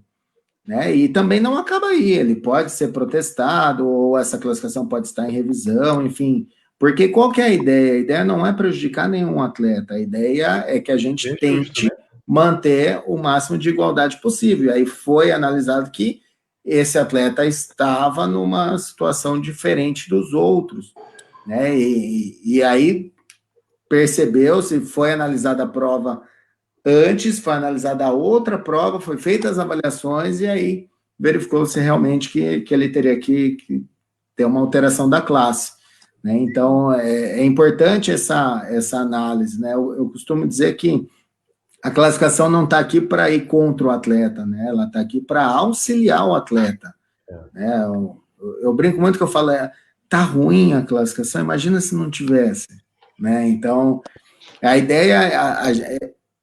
né? E também não acaba aí, ele pode ser protestado, ou essa classificação pode estar em revisão, enfim, porque qual que é a ideia? A ideia não é prejudicar nenhum atleta, a ideia é que a gente tente manter o máximo de igualdade possível. Aí foi analisado que esse atleta estava numa situação diferente dos outros, né? E aí percebeu-se, foi analisada a prova antes, foi analisada a outra prova, foi feitas as avaliações, e aí verificou-se realmente que ele teria que ter uma alteração da classe, né? Então, é importante essa análise, né? Eu costumo dizer que a classificação não está aqui para ir contra o atleta, né? Ela está aqui para auxiliar o atleta, né? Eu brinco muito que eu falo, tá ruim a classificação, imagina se não tivesse, né? Então, a ideia,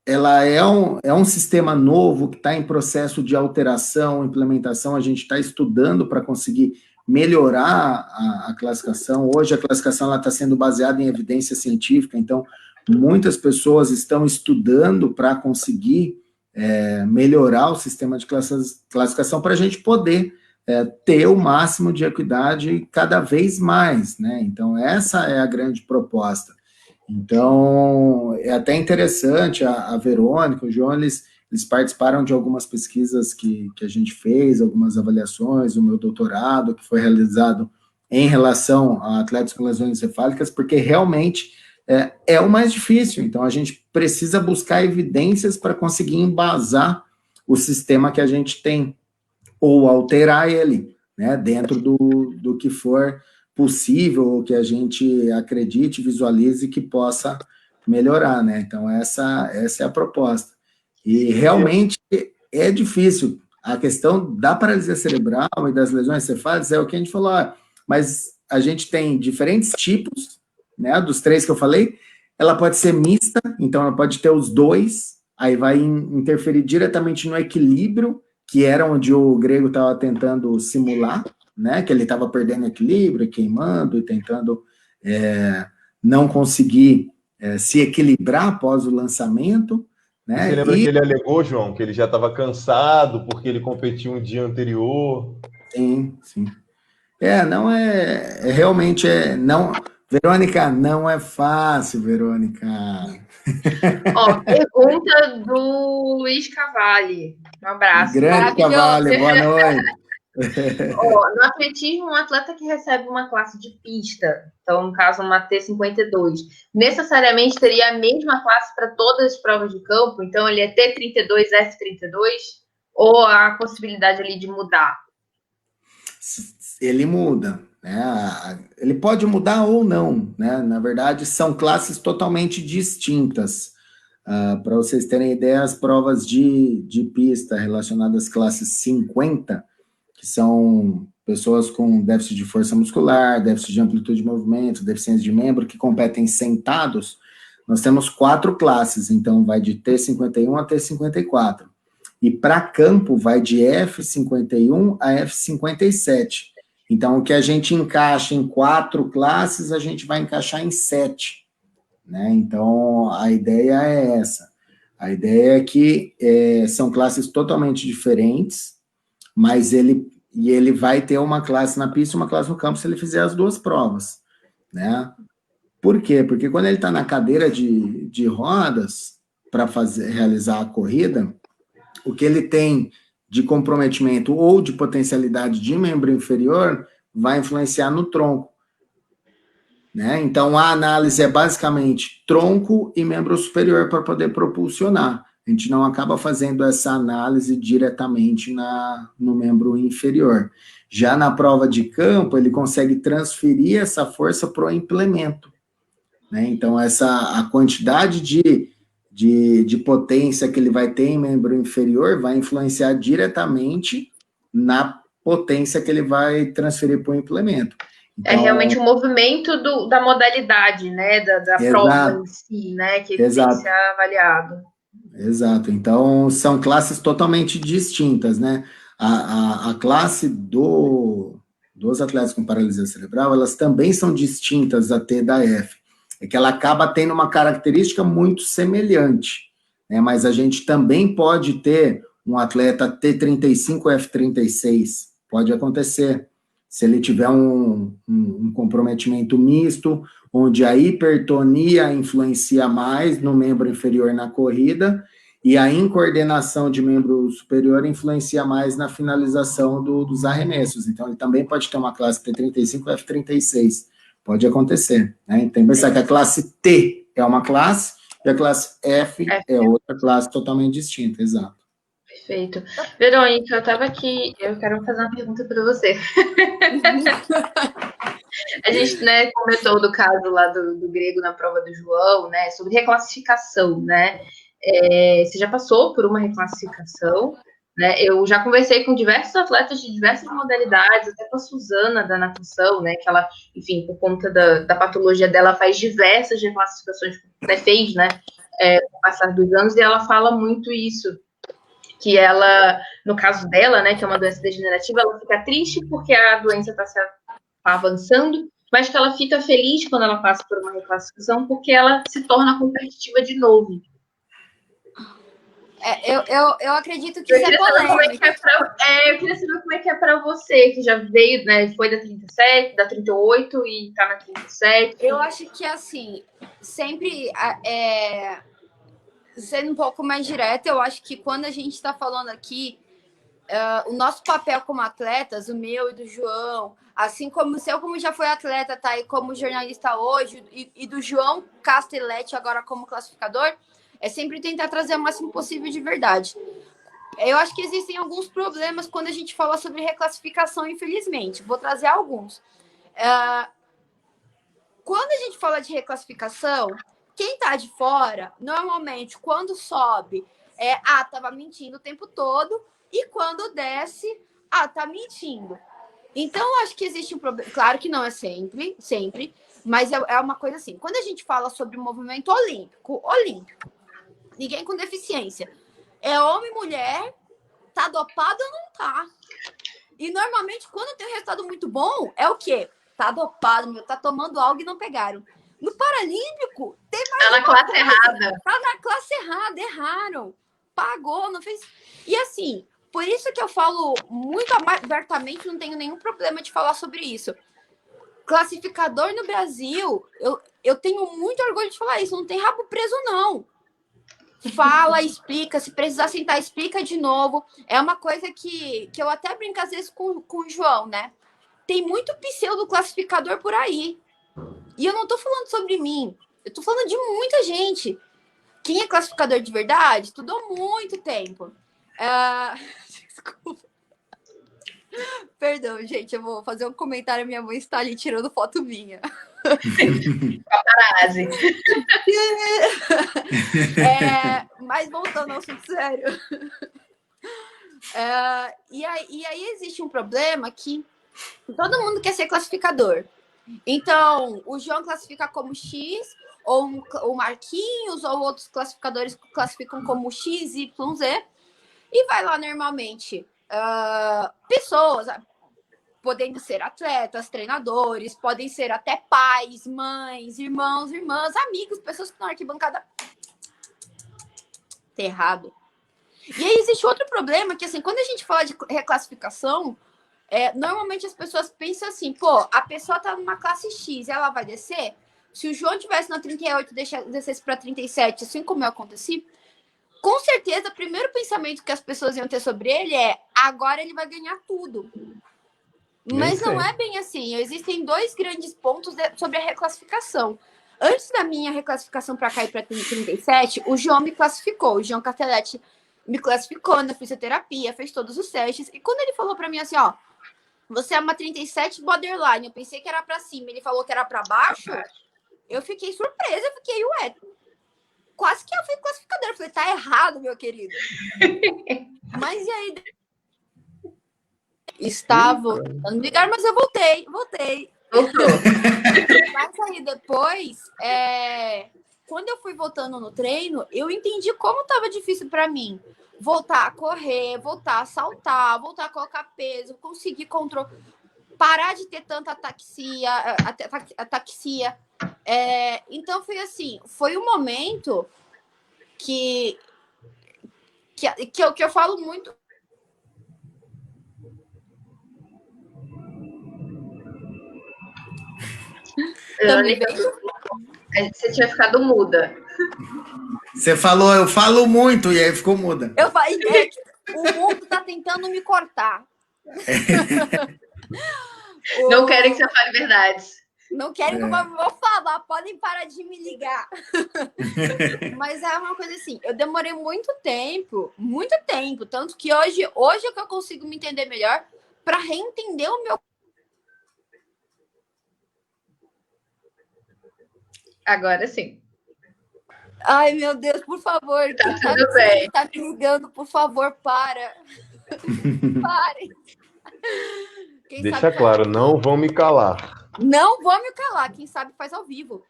ela é um sistema novo que está em processo de alteração, implementação, a gente está estudando para conseguir melhorar a classificação. Hoje a classificação está sendo baseada em evidência científica, então muitas pessoas estão estudando para conseguir melhorar o sistema de classificação para a gente poder ter o máximo de equidade cada vez mais, né? Então, essa é a grande proposta. Então, é até interessante, a Verônica, o João, eles participaram de algumas pesquisas que a gente fez, algumas avaliações, o meu doutorado, que foi realizado em relação a atletas com lesões encefálicas, porque realmente é o mais difícil. Então, a gente precisa buscar evidências para conseguir embasar o sistema que a gente tem, ou alterar ele, né, dentro do que for possível, ou que a gente acredite, visualize que possa melhorar, né? Então, essa é a proposta. E realmente é difícil. A questão da paralisia cerebral e das lesões encefálicas é o que a gente falou, mas a gente tem diferentes tipos, né, dos 3 que eu falei, ela pode ser mista, então ela pode ter os 2, aí vai interferir diretamente no equilíbrio, que era onde o grego estava tentando simular, né? Que ele estava perdendo equilíbrio, queimando e tentando não conseguir se equilibrar após o lançamento, né? Você lembra que ele alegou, João, que ele já estava cansado porque ele competiu um dia anterior? Sim, sim. Não realmente não. Verônica, não é fácil, Verônica. Ó, pergunta do Luiz Cavalli. Um abraço. Grande Cavalli, boa noite. Ó, no atletismo, um atleta que recebe uma classe de pista, então, no caso, uma T52, necessariamente teria a mesma classe para todas as provas de campo? Então, ele é T32, F32? Ou há a possibilidade ali de mudar? Ele muda, né? Ele pode mudar ou não, né? Na verdade, são classes totalmente distintas. Para vocês terem ideia, as provas de pista relacionadas às classes 50, que são pessoas com déficit de força muscular, déficit de amplitude de movimento, deficiência de membro, que competem sentados, nós temos 4 classes, então vai de T51 a T54. E para campo vai de F51 a F57. Então, o que a gente encaixa em 4 classes, a gente vai encaixar em 7. Né? Então, a ideia é essa. A ideia é que são classes totalmente diferentes, mas ele vai ter uma classe na pista e uma classe no campo se ele fizer as 2 provas. Né? Por quê? Porque quando ele está na cadeira de rodas para realizar a corrida, o que ele tem de comprometimento ou de potencialidade de membro inferior vai influenciar no tronco. Né? Então, a análise é basicamente tronco e membro superior para poder propulsionar. A gente não acaba fazendo essa análise diretamente no membro inferior. Já na prova de campo, ele consegue transferir essa força para o implemento. Né? Então, a quantidade de potência que ele vai ter em membro inferior vai influenciar diretamente na potência que ele vai transferir para o implemento. Então, realmente o movimento da modalidade, né, da prova em si, né, que tem que ser avaliado. Exato. Então, são classes totalmente distintas, né? A classe dos atletas com paralisia cerebral, elas também são distintas da T da F. É que ela acaba tendo uma característica muito semelhante, né? Mas a gente também pode ter um atleta T35 F36, pode acontecer. Se ele tiver um comprometimento misto, onde a hipertonia influencia mais no membro inferior na corrida, e a incoordenação de membro superior influencia mais na finalização dos arremessos. Então, ele também pode ter uma classe T35 F36. Pode acontecer. Né? Então, tem que pensar que a classe T é uma classe, e a classe F é outra classe totalmente distinta, exato. Perfeito. Verônica, eu estava aqui, eu quero fazer uma pergunta para você. A gente, né, comentou do caso lá do grego na prova do João, né, sobre reclassificação, né? Você já passou por uma reclassificação, né? Eu já conversei com diversos atletas de diversas modalidades, até com a Suzana da natação, né? Que ela, enfim, por conta da patologia dela, faz diversas reclassificações, né, fez, né? Com o passar dos anos, e ela fala muito isso. Que ela, no caso dela, né, que é uma doença degenerativa, ela fica triste porque a doença está avançando, mas que ela fica feliz quando ela passa por uma reclassificação porque ela se torna competitiva de novo. Eu acredito que isso é polêmico. Eu queria saber como é que é para você, que já veio, né, foi da 37, da 38 e está na 37. Eu acho que, assim, sempre... sendo um pouco mais direta, eu acho que quando a gente está falando aqui, o nosso papel como atletas, o meu e do João, assim como o seu, como já foi atleta, tá aí como jornalista hoje, e do João Castelletti agora como classificador, é sempre tentar trazer o máximo possível de verdade. Eu acho que existem alguns problemas quando a gente fala sobre reclassificação, infelizmente. Vou trazer alguns. Quando a gente fala de reclassificação, quem tá de fora, normalmente, quando sobe, tava mentindo o tempo todo, e quando desce, tá mentindo. Então, acho que existe um problema. Claro que não é sempre, mas é uma coisa assim. Quando a gente fala sobre o movimento olímpico, ninguém com deficiência. É homem, mulher, tá dopado ou não tá? E normalmente, quando tem um resultado muito bom, é o quê? Tá dopado, tá tomando algo e não pegaram. No Paralímpico, tem mais. Tá na classe errada. Tá na classe errada, erraram. Pagou, não fez. E assim, por isso que eu falo muito abertamente, não tenho nenhum problema de falar sobre isso. Classificador no Brasil, eu tenho muito orgulho de falar isso, não tem rabo preso, não. Fala, explica, se precisar sentar, explica de novo. É uma coisa que eu até brinco às vezes com o João, né? Tem muito pseudo classificador por aí. E eu não tô falando sobre mim, eu tô falando de muita gente. Quem é classificador de verdade, estudou há muito tempo. Desculpa. Perdão, gente, eu vou fazer um comentário. Minha mãe está ali tirando foto minha. Paparazzi. Mas voltando ao assunto sério. E aí existe um problema que todo mundo quer ser classificador. Então, o João classifica como X, ou o Marquinhos, ou outros classificadores classificam como X, Y, Z, e vai lá normalmente pessoas, podendo ser atletas, treinadores, podem ser até pais, mães, irmãos, irmãs, amigos, pessoas que estão na arquibancada. Tá errado. E aí existe outro problema, que assim, quando a gente fala de reclassificação, normalmente as pessoas pensam assim, pô, a pessoa tá numa classe X, ela vai descer? Se o João tivesse na 38 e descesse para 37, assim como eu aconteci, com certeza o primeiro pensamento que as pessoas iam ter sobre ele é, agora ele vai ganhar tudo. Mas não é bem assim. Existem dois grandes pontos sobre a reclassificação. Antes da minha reclassificação para cair para 37, o João me classificou. O João Catelete me classificou na fisioterapia, fez todos os testes. E quando ele falou para mim assim, ó, você é uma 37 borderline, eu pensei que era para cima, ele falou que era para baixo, eu fiquei surpresa, eu fiquei, ué, quase que eu fui classificadora. Eu falei, tá errado, meu querido. Mas e aí? Estava tentando ligar, mas eu voltei. Voltou. Mas aí depois, quando eu fui voltando no treino, eu entendi como estava difícil para mim voltar a correr, voltar a saltar, voltar a colocar peso, conseguir controle, parar de ter tanta ataxia. Então foi assim, foi um momento que eu falo muito. Você tinha ficado muda. Você falou, eu falo muito, e aí ficou muda. Eu falei, o mundo tá tentando me cortar. Não querem que você fale verdades. Não querem que eu vou falar, podem parar de me ligar. Mas é uma coisa assim, eu demorei muito tempo, tanto que hoje é que eu consigo me entender melhor para reentender o meu. Agora sim. Ai, meu Deus, por favor. Tá tudo bem. Tá me ligando, por favor, para. Parem. Deixa claro, não vão me calar. Não vou me calar, quem sabe faz ao vivo.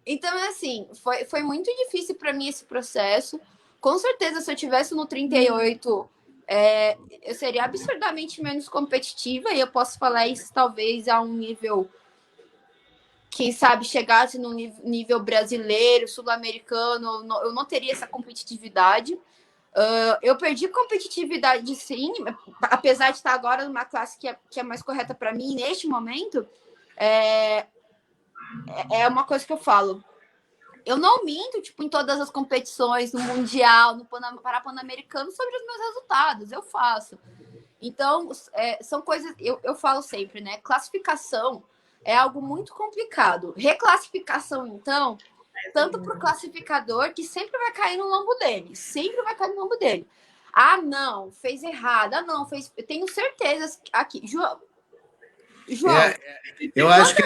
Então, assim, foi muito difícil para mim esse processo. Com certeza, se eu tivesse no 38, eu seria absurdamente menos competitiva, e eu posso falar isso talvez a um nível, quem sabe, chegasse no nível brasileiro, sul-americano, eu não teria essa competitividade. Eu perdi competitividade, sim, apesar de estar agora numa classe que é mais correta para mim neste momento. É uma coisa que eu falo. Eu não minto, tipo, em todas as competições, no Mundial, no Pan-Americano, sobre os meus resultados. Eu faço. Então, são coisas... Eu falo sempre, né? Classificação é algo muito complicado. Reclassificação, então, tanto para o classificador, que sempre vai cair no lombo dele. Sempre vai cair no lombo dele. Ah, não, fez errado. Ah, não, fez... Eu tenho certeza aqui. João. Eu acho que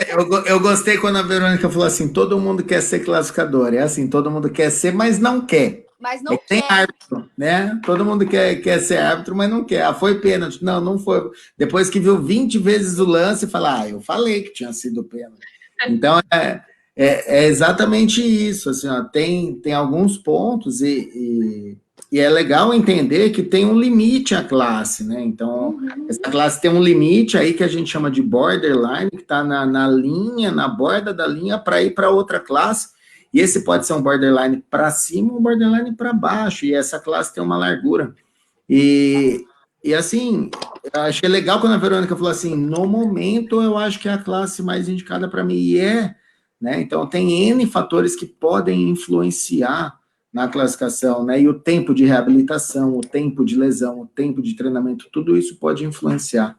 eu gostei quando a Verônica falou assim, todo mundo quer ser classificador. É assim, todo mundo quer ser, mas não quer. Mas não tem árbitro, né? Todo mundo quer ser árbitro, mas não quer. Ah, foi pênalti. Não foi. Depois que viu 20 vezes o lance, fala, eu falei que tinha sido pênalti. Então, É exatamente isso, assim, ó, tem alguns pontos e é legal entender que tem um limite à classe, né? Então, essa classe tem um limite aí que a gente chama de borderline, que está na linha, na borda da linha para ir para outra classe, e esse pode ser um borderline para cima ou um borderline para baixo, e essa classe tem uma largura. E assim, eu achei legal quando a Verônica falou assim, no momento eu acho que é a classe mais indicada para mim, e né? Então, tem N fatores que podem influenciar na classificação, né? E o tempo de reabilitação, o tempo de lesão, o tempo de treinamento, tudo isso pode influenciar,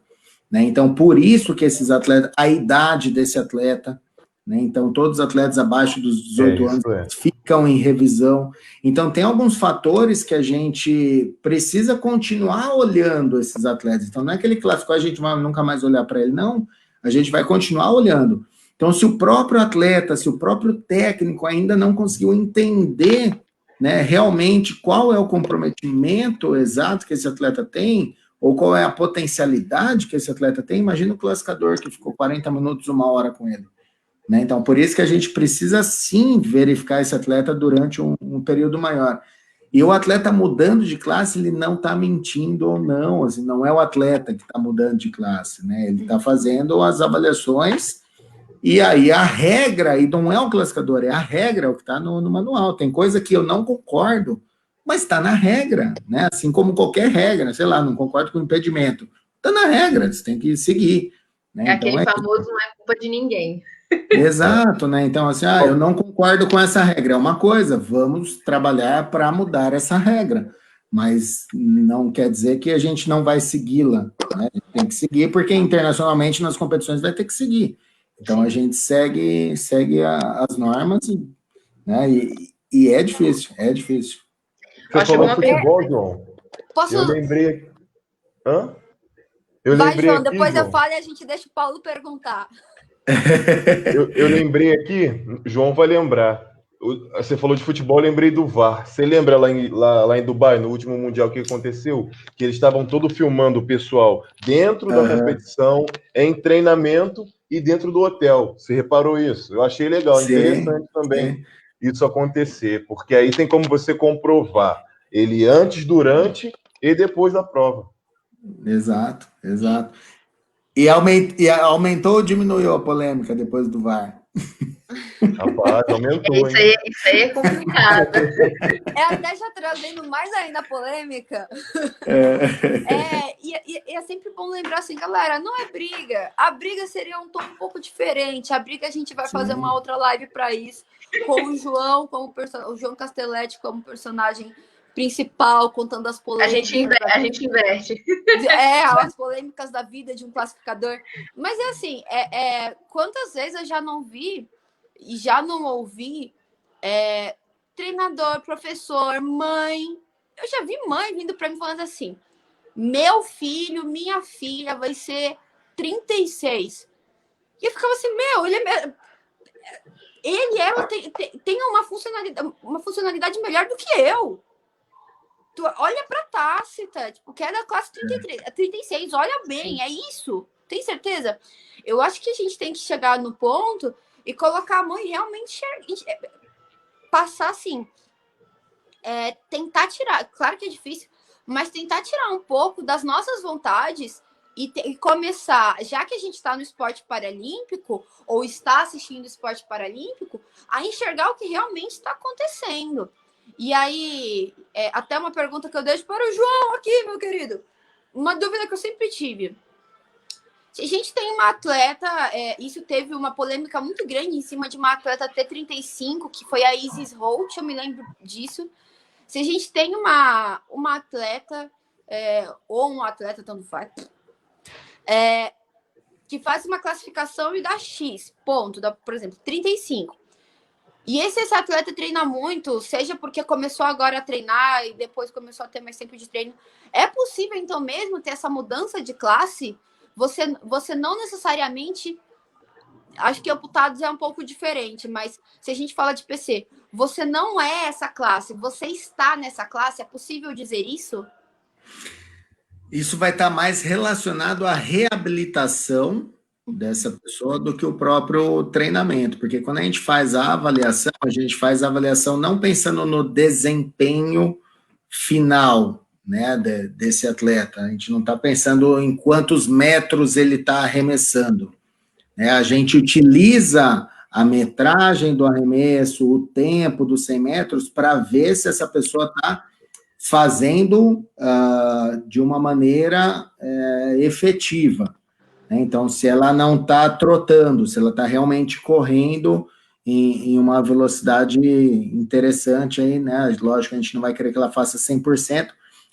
né? Então, por isso que esses atletas, a idade desse atleta, né? Então, todos os atletas abaixo dos 18 anos ficam em revisão. Então, tem alguns fatores que a gente precisa continuar olhando esses atletas. Então, não é que ele classificou, a gente vai nunca mais olhar para ele, não. A gente vai continuar olhando. Então, se o próprio atleta, se o próprio técnico ainda não conseguiu entender, né, realmente qual é o comprometimento exato que esse atleta tem, ou qual é a potencialidade que esse atleta tem, imagina o classificador que ficou 40 minutos, 1 hora com ele. Né? Então, por isso que a gente precisa, sim, verificar esse atleta durante um período maior. E o atleta mudando de classe, ele não está mentindo ou não, assim, não é o atleta que está mudando de classe, né? Ele está fazendo as avaliações. E aí a regra, e não é o classificador, é a regra, é o que está no manual. Tem coisa que eu não concordo, mas está na regra, né? Assim como qualquer regra, sei lá, não concordo com o impedimento. Está na regra, você tem que seguir. Né? Aquele famoso não é culpa de ninguém. Exato, né? Então, assim, eu não concordo com essa regra. É uma coisa, vamos trabalhar para mudar essa regra. Mas não quer dizer que a gente não vai segui-la. Né? A gente tem que seguir, porque internacionalmente nas competições vai ter que seguir. Então a gente segue as normas, né? E é difícil, é difícil. Você falou futebol, João. Posso... Eu lembrei. Hã? Vai, João, depois eu falo e a gente deixa o Paulo perguntar. Eu lembrei aqui, João vai lembrar. Você falou de futebol, eu lembrei do VAR. Você lembra lá em Dubai, no último Mundial, que aconteceu? Que eles estavam todo filmando o pessoal dentro da competição, em treinamento e dentro do hotel. Você reparou isso? Eu achei legal, interessante também isso acontecer, porque aí tem como você comprovar ele antes, durante e depois da prova. Exato, exato. E aumentou ou diminuiu a polêmica depois do VAR? Rapaz, aumentou, isso aí é complicado. Até já trazendo mais ainda a polêmica. E é sempre bom lembrar assim, galera, não é briga. A briga seria um tom um pouco diferente. A briga a gente vai fazer uma outra live para isso, com o João, o João Castelletti como personagem principal, contando as polêmicas. A gente inverte. As polêmicas da vida de um classificador. Mas é assim, quantas vezes eu já não vi e já não ouvi treinador, professor, mãe. Eu já vi mãe vindo para mim falando assim: meu filho, minha filha vai ser 36. E eu ficava assim, ela tem uma funcionalidade melhor do que eu. Tu olha para Tácita, tipo, que é da classe 36, olha bem, é isso. Tem certeza? Eu acho que a gente tem que chegar no ponto e colocar a mãe realmente passar assim, tentar tirar, claro que é difícil, mas tentar tirar um pouco das nossas vontades e começar, já que a gente está no esporte paralímpico ou está assistindo o esporte paralímpico, a enxergar o que realmente está acontecendo. E aí, até uma pergunta que eu deixo para o João aqui, meu querido. Uma dúvida que eu sempre tive. A gente tem uma atleta, isso teve uma polêmica muito grande em cima de uma atleta T35, que foi a Isis Holt, eu me lembro disso. Se a gente tem uma atleta, ou um atleta, tanto faz, que faz uma classificação e dá X, ponto, dá, por exemplo, 35. E esse atleta treina muito, seja porque começou agora a treinar e depois começou a ter mais tempo de treino. É possível, então, mesmo ter essa mudança de classe? Você não necessariamente... Acho que amputados é um pouco diferente, mas se a gente fala de PC, você não é essa classe, você está nessa classe, é possível dizer isso? Isso vai estar mais relacionado à reabilitação dessa pessoa do que o próprio treinamento, porque quando a gente faz a avaliação não pensando no desempenho final, né, desse atleta, a gente não está pensando em quantos metros ele está arremessando, né, a gente utiliza a metragem do arremesso, o tempo dos 100 metros, para ver se essa pessoa está fazendo de uma maneira efetiva. Então, se ela não está trotando, se ela está realmente correndo em uma velocidade interessante, aí, né? Lógico que a gente não vai querer que ela faça 100%,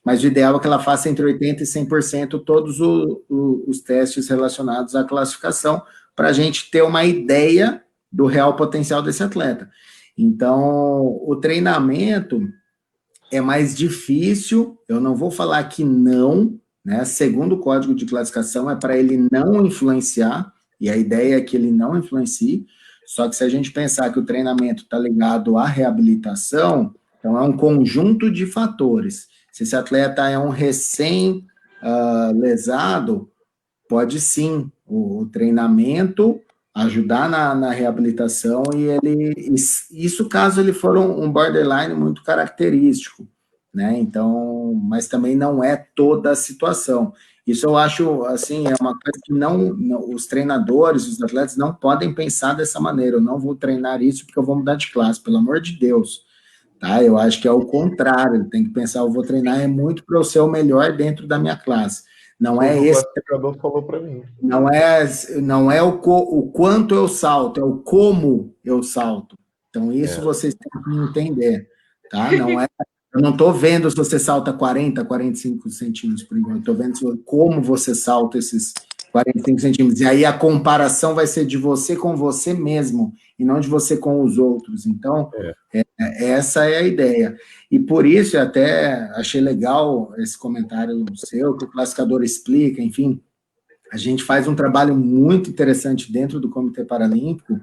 mas o ideal é que ela faça entre 80% e 100% todos os testes relacionados à classificação, para a gente ter uma ideia do real potencial desse atleta. Então, o treinamento é mais difícil, eu não vou falar que não, né? Segundo o código de classificação, é para ele não influenciar, e a ideia é que ele não influencie, só que se a gente pensar que o treinamento está ligado à reabilitação, então é um conjunto de fatores. Se esse atleta é um recém-lesado, pode sim o treinamento ajudar na reabilitação, isso caso ele for um borderline muito característico, né? Então, mas também não é toda a situação. Isso eu acho, assim, é uma coisa que os treinadores, os atletas não podem pensar dessa maneira. Eu não vou treinar isso porque eu vou mudar de classe, pelo amor de Deus, tá? Eu acho que é o contrário. Tem que pensar, eu vou treinar muito para eu ser o melhor dentro da minha classe. Não é esse. O classificador falou para mim. Não é o quanto eu salto, é o como eu salto. Então, isso vocês têm que entender, tá? Eu não estou vendo se você salta 40, 45 centímetros por enquanto. Estou vendo como você salta esses 45 centímetros. E aí a comparação vai ser de você com você mesmo, e não de você com os outros. Então, essa é a ideia. E por isso, eu até achei legal esse comentário seu, que o classificador explica, enfim. A gente faz um trabalho muito interessante dentro do Comitê Paralímpico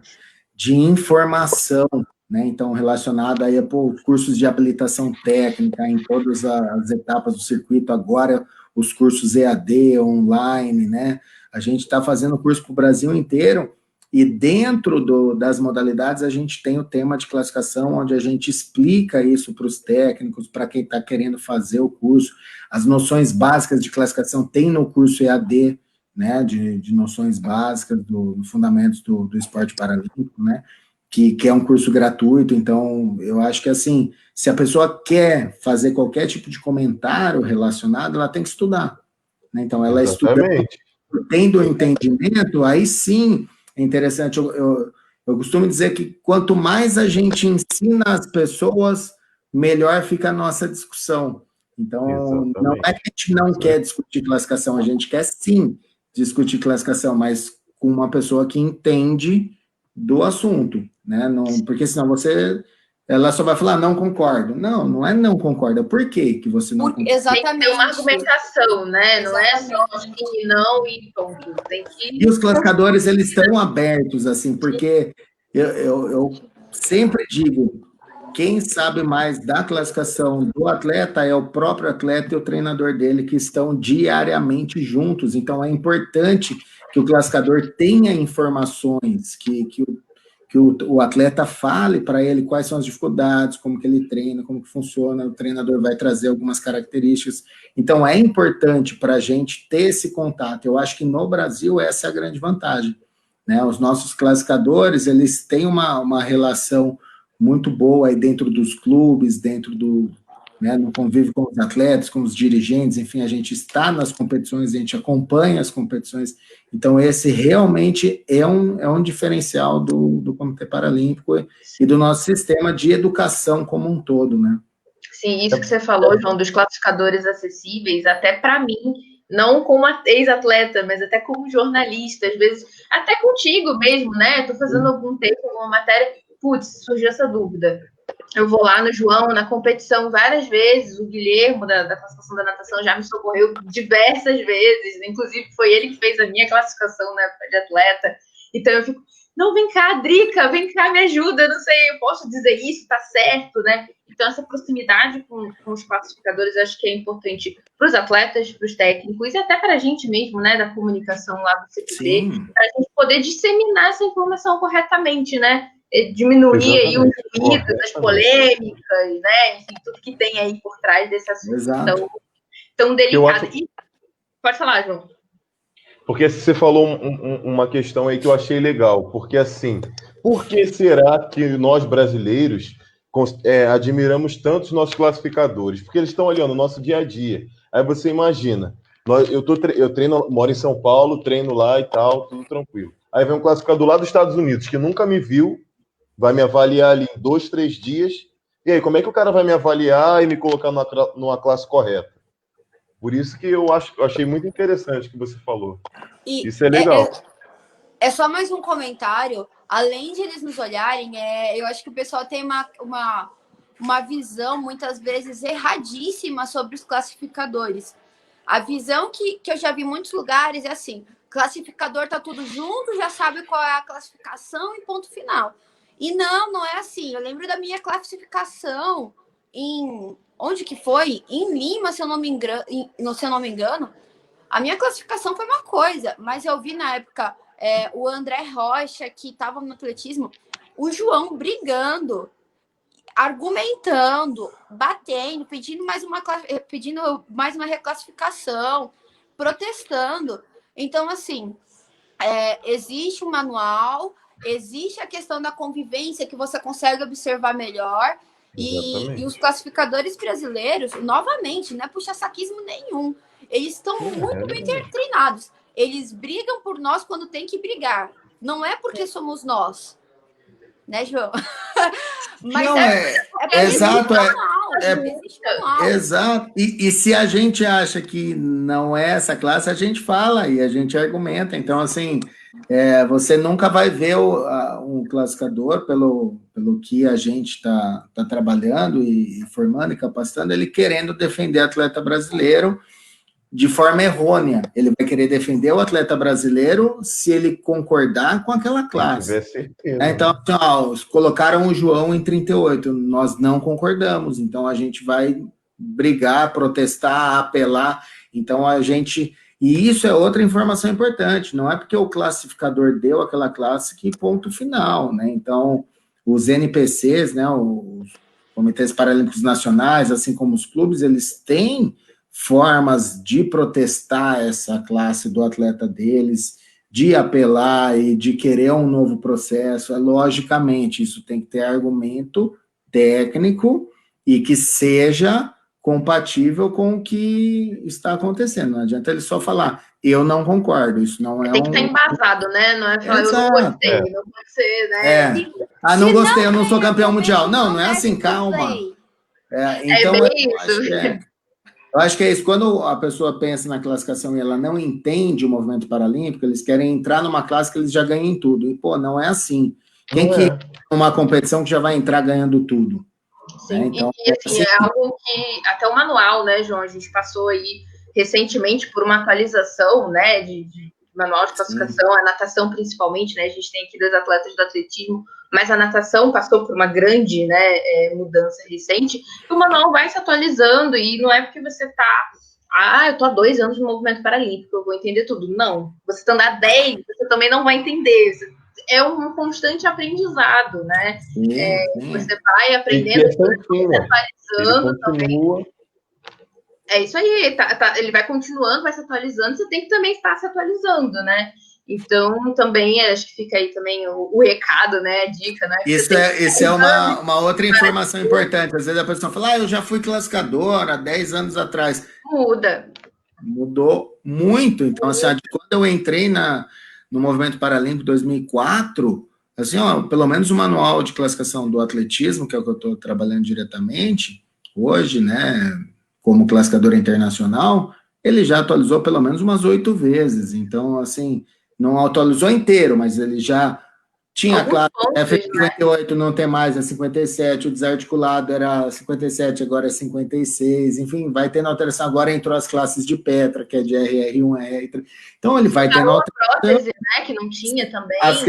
de informação, né? Então, relacionado aí a cursos de habilitação técnica em todas as etapas do circuito, agora os cursos EAD, online, né? A gente está fazendo curso para o Brasil inteiro, e dentro das modalidades a gente tem o tema de classificação, onde a gente explica isso para os técnicos, para quem está querendo fazer o curso. As noções básicas de classificação tem no curso EAD, né, de noções básicas dos fundamentos do esporte paralímpico, né, que é um curso gratuito. Então, eu acho que, assim, se a pessoa quer fazer qualquer tipo de comentário relacionado, ela tem que estudar, né? Então, ela estuda, tendo entendimento, aí sim é interessante. Eu costumo dizer que quanto mais a gente ensina as pessoas, melhor fica a nossa discussão. Então, não é que a gente não quer discutir classificação, a gente quer sim discutir classificação, mas com uma pessoa que entende do assunto, né? Não, porque senão ela só vai falar, não concordo. Não é não concorda. Por que você não concorda? Exatamente. Tem uma argumentação, né? Não é só sim e não e ponto. Tem que... E os classificadores, eles estão abertos, assim, porque eu sempre digo, quem sabe mais da classificação do atleta é o próprio atleta e o treinador dele, que estão diariamente juntos. Então, é importante que o classificador tenha informações, que o atleta fale para ele quais são as dificuldades, como que ele treina, como que funciona, o treinador vai trazer algumas características. Então, é importante para a gente ter esse contato. Eu acho que no Brasil essa é a grande vantagem, né? Os nossos classificadores, eles têm uma relação muito boa aí dentro dos clubes, dentro no convívio com os atletas, com os dirigentes, enfim, a gente está nas competições, a gente acompanha as competições. Então, esse realmente é um diferencial do Comitê Paralímpico e do nosso sistema de educação como um todo, né? Sim, isso que você falou, João, dos classificadores acessíveis, até para mim, não como ex-atleta, mas até como jornalista, às vezes, até contigo mesmo, né? Estou fazendo algum texto, alguma matéria, putz, surgiu essa dúvida. Eu vou lá no João, na competição, várias vezes, o Guilhermo, da classificação da natação, já me socorreu diversas vezes, inclusive foi ele que fez a minha classificação na época de atleta. Então eu fico, não, vem cá, Drica, vem cá, me ajuda, não sei, eu posso dizer isso, tá certo, né? Então, essa proximidade com os classificadores, acho que é importante para os atletas, para os técnicos e até para a gente mesmo, né, da comunicação lá do CPB, para a gente poder disseminar essa informação corretamente, né? Diminuir aí o limite das polêmicas, né? Enfim, tudo que tem aí por trás desse assunto tão delicado. Pode falar, João. Porque você falou uma questão aí que eu achei legal, porque assim, por que será que nós brasileiros admiramos tanto os nossos classificadores? Porque eles estão olhando o nosso dia a dia. Aí você imagina, eu treino, moro em São Paulo, treino lá e tal, tudo tranquilo. Aí vem um classificador lá dos Estados Unidos, que nunca me viu, vai me avaliar ali em 2, 3 dias. E aí, como é que o cara vai me avaliar e me colocar numa classe correta? Por isso que eu achei muito interessante o que você falou. Isso é legal. É só mais um comentário. Além de eles nos olharem, eu acho que o pessoal tem uma visão, muitas vezes, erradíssima sobre os classificadores. A visão que eu já vi em muitos lugares é assim, classificador tá tudo junto, já sabe qual é a classificação e ponto final. E não é assim. Eu lembro da minha classificação onde que foi? Em Lima, se eu não me engano. A minha classificação foi uma coisa, mas eu vi na época o André Rocha, que estava no atletismo, o João brigando, argumentando, batendo, pedindo mais uma reclassificação, protestando. Então, assim, existe um manual, existe a questão da convivência que você consegue observar melhor. E os classificadores brasileiros, novamente, não é puxa-saquismo nenhum. Eles estão muito bem treinados. Eles brigam por nós quando tem que brigar. Não é porque somos nós. Né, João? Mas não, exato. Exato. E se a gente acha que não é essa classe, a gente fala e a gente argumenta. Então, assim, você nunca vai ver um classificador pelo que a gente está trabalhando e formando e capacitando, ele querendo defender atleta brasileiro de forma errônea. Ele vai querer defender o atleta brasileiro se ele concordar com aquela classe. Certeza, então, colocaram o João em 38, nós não concordamos, então a gente vai brigar, protestar, apelar. Então e isso é outra informação importante, não é porque o classificador deu aquela classe que ponto final, né? Então, os NPCs, né, os Comitês Paralímpicos Nacionais, assim como os clubes, eles têm formas de protestar essa classe do atleta deles, de apelar e de querer um novo processo. Logicamente, isso tem que ter argumento técnico e que seja compatível com o que está acontecendo. Não adianta ele só falar, eu não concordo, isso não é tem que estar embasado, né? Não é falar, eu não gostei, não pode ser, né? Não gostei, eu não sou campeão mundial. Não é assim, calma. Então, eu acho que é isso. Quando a pessoa pensa na classificação e ela não entende o movimento paralímpico, eles querem entrar numa classe que eles já ganhem tudo. E, não é assim. Quem que uma competição que já vai entrar ganhando tudo? Sim, então, é algo que até o manual, né, João? A gente passou aí recentemente por uma atualização, né, de manual de classificação, a natação principalmente, né? A gente tem aqui 2 atletas do atletismo, mas a natação passou por uma grande, né, mudança recente, e o manual vai se atualizando, e não é porque você tá, eu tô há 2 anos no movimento paralímpico, eu vou entender tudo. Não, você tá andando há 10, você também não vai entender. É um constante aprendizado, né? Você vai aprendendo, se atualizando também. É isso aí, ele vai continuando, vai se atualizando, você tem que também estar se atualizando, né? Então, também, acho que fica aí também o recado, né? A dica, né? Isso é uma outra informação importante. Às vezes a pessoa fala, eu já fui classificadora há 10 anos atrás. Mudou muito. Então, assim, quando eu entrei no Movimento Paralímpico 2004, assim, pelo menos o manual de classificação do atletismo, que é o que eu estou trabalhando diretamente, hoje, né, como classificador internacional, ele já atualizou pelo menos umas 8 vezes. Então, assim, não atualizou inteiro, mas ele já Tinha, Alguns claro, pontos, F58 não tem mais, é 57, o desarticulado era 57, agora é 56, enfim, vai tendo alteração. Agora entrou as classes de Petra, que é de RR1, RR3. Então, ele vai tendo alteração. prótese, né, que não tinha também. As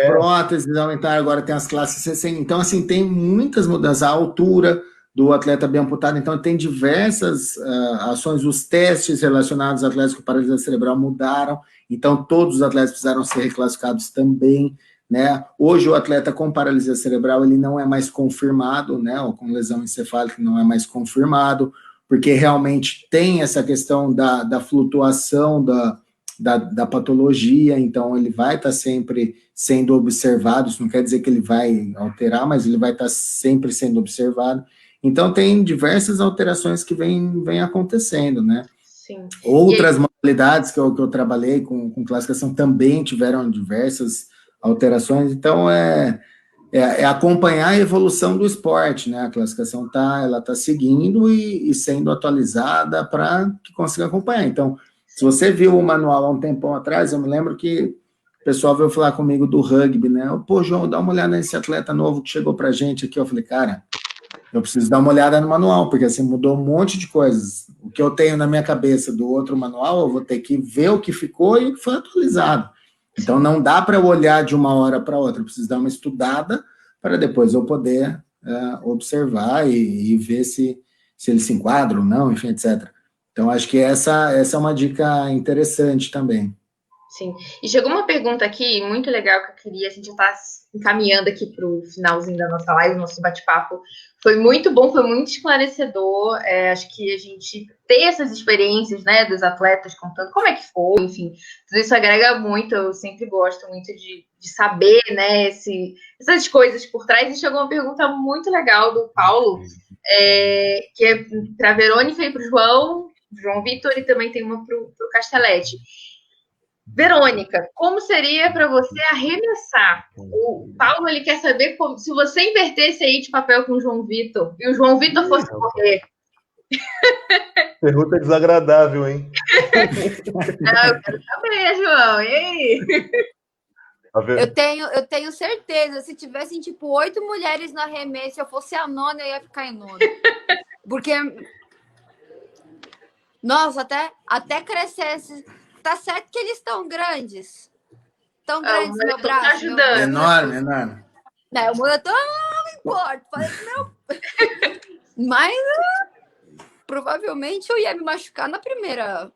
próteses aumentaram, agora tem as classes 60. Então, assim, tem muitas mudanças. A altura do atleta bem amputado, então tem diversas ações. Os testes relacionados aos atletas com paralisia cerebral mudaram, então todos os atletas precisaram ser reclassificados também, né? Hoje o atleta com paralisia cerebral, ele não é mais confirmado, né? Ou com lesão encefálica não é mais confirmado, porque realmente tem essa questão da flutuação da patologia, então ele vai estar sempre sendo observado. Isso não quer dizer que ele vai alterar, mas ele vai estar sempre sendo observado. Então, tem diversas alterações que vêm acontecendo, né? Sim. Outras modalidades que eu trabalhei com classificação também tiveram diversas alterações. Então, é acompanhar a evolução do esporte, né? A classificação ela tá seguindo e sendo atualizada para que consiga acompanhar. Então, se você viu o manual há um tempão atrás, eu me lembro que o pessoal veio falar comigo do rugby, né? Pô, João, dá uma olhada nesse atleta novo que chegou pra gente aqui. Eu falei, cara, eu preciso dar uma olhada no manual, porque assim, mudou um monte de coisas. O que eu tenho na minha cabeça do outro manual, eu vou ter que ver o que ficou e o que foi atualizado. Então, não dá para eu olhar de uma hora para outra, eu preciso dar uma estudada para depois eu poder observar e ver se ele se enquadra ou não, enfim, etc. Então, acho que essa é uma dica interessante também. Sim. E chegou uma pergunta aqui muito legal que eu queria, a gente já está encaminhando aqui para o finalzinho da nossa live, nosso bate-papo. Foi muito bom, foi muito esclarecedor. Acho que a gente ter essas experiências, né, dos atletas contando como é que foi, enfim, tudo isso agrega muito. Eu sempre gosto muito de saber, né, essas coisas por trás. E chegou uma pergunta muito legal do Paulo, que é para a Verônica e para o João Vitor, e também tem uma para o Castelletti. Verônica, como seria para você arremessar? O Paulo, ele quer saber se você invertesse aí de papel com o João Vitor e o João Vitor fosse correr. Pergunta desagradável, hein? Não, eu quero saber, João. E aí? Eu tenho certeza, se tivessem, tipo, 8 mulheres no arremesso, se eu fosse a nona, eu ia ficar em nona. Porque, nossa, até crescesse... Tá certo que eles estão grandes. Tão grandes no meu braço. Tá ajudando. Enorme. Não, o moletom não importa. Falei que não. Mas provavelmente eu ia me machucar na primeira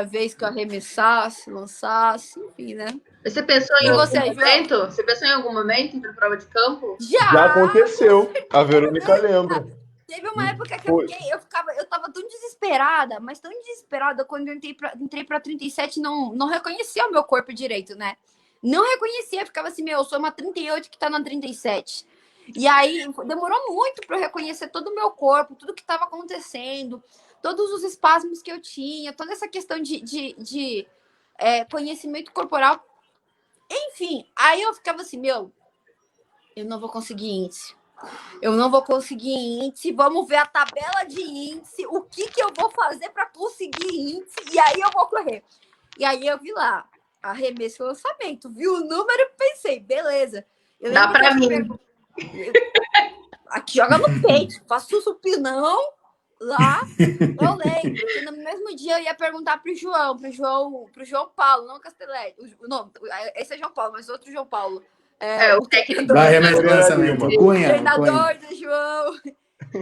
vez que eu arremessasse, lançasse, enfim, né? Você pensou em algum momento? Você pensou em algum momento em prova de campo? Já aconteceu. A Verônica lembra. Teve uma época que eu tava tão desesperada, mas tão desesperada, quando eu entrei pra 37, não reconhecia o meu corpo direito, né? Não reconhecia, ficava assim, eu sou uma 38 que tá na 37. E aí, demorou muito pra eu reconhecer todo o meu corpo, tudo que tava acontecendo, todos os espasmos que eu tinha, toda essa questão de conhecimento corporal. Enfim, aí eu ficava assim, eu não vou conseguir índice. Eu não vou conseguir índice, vamos ver a tabela de índice, o que eu vou fazer para conseguir índice, e aí eu vou correr. E aí eu vi lá, arremesso e lançamento, vi o número e pensei, beleza. Dá para mim. Aqui joga no peito, faço o supinão lá, eu lembro, que no mesmo dia eu ia perguntar pro João Paulo, não Castelletti, não, esse é João Paulo, mas outro João Paulo. O técnico. Vai arremesso lançamento. Treinador do João.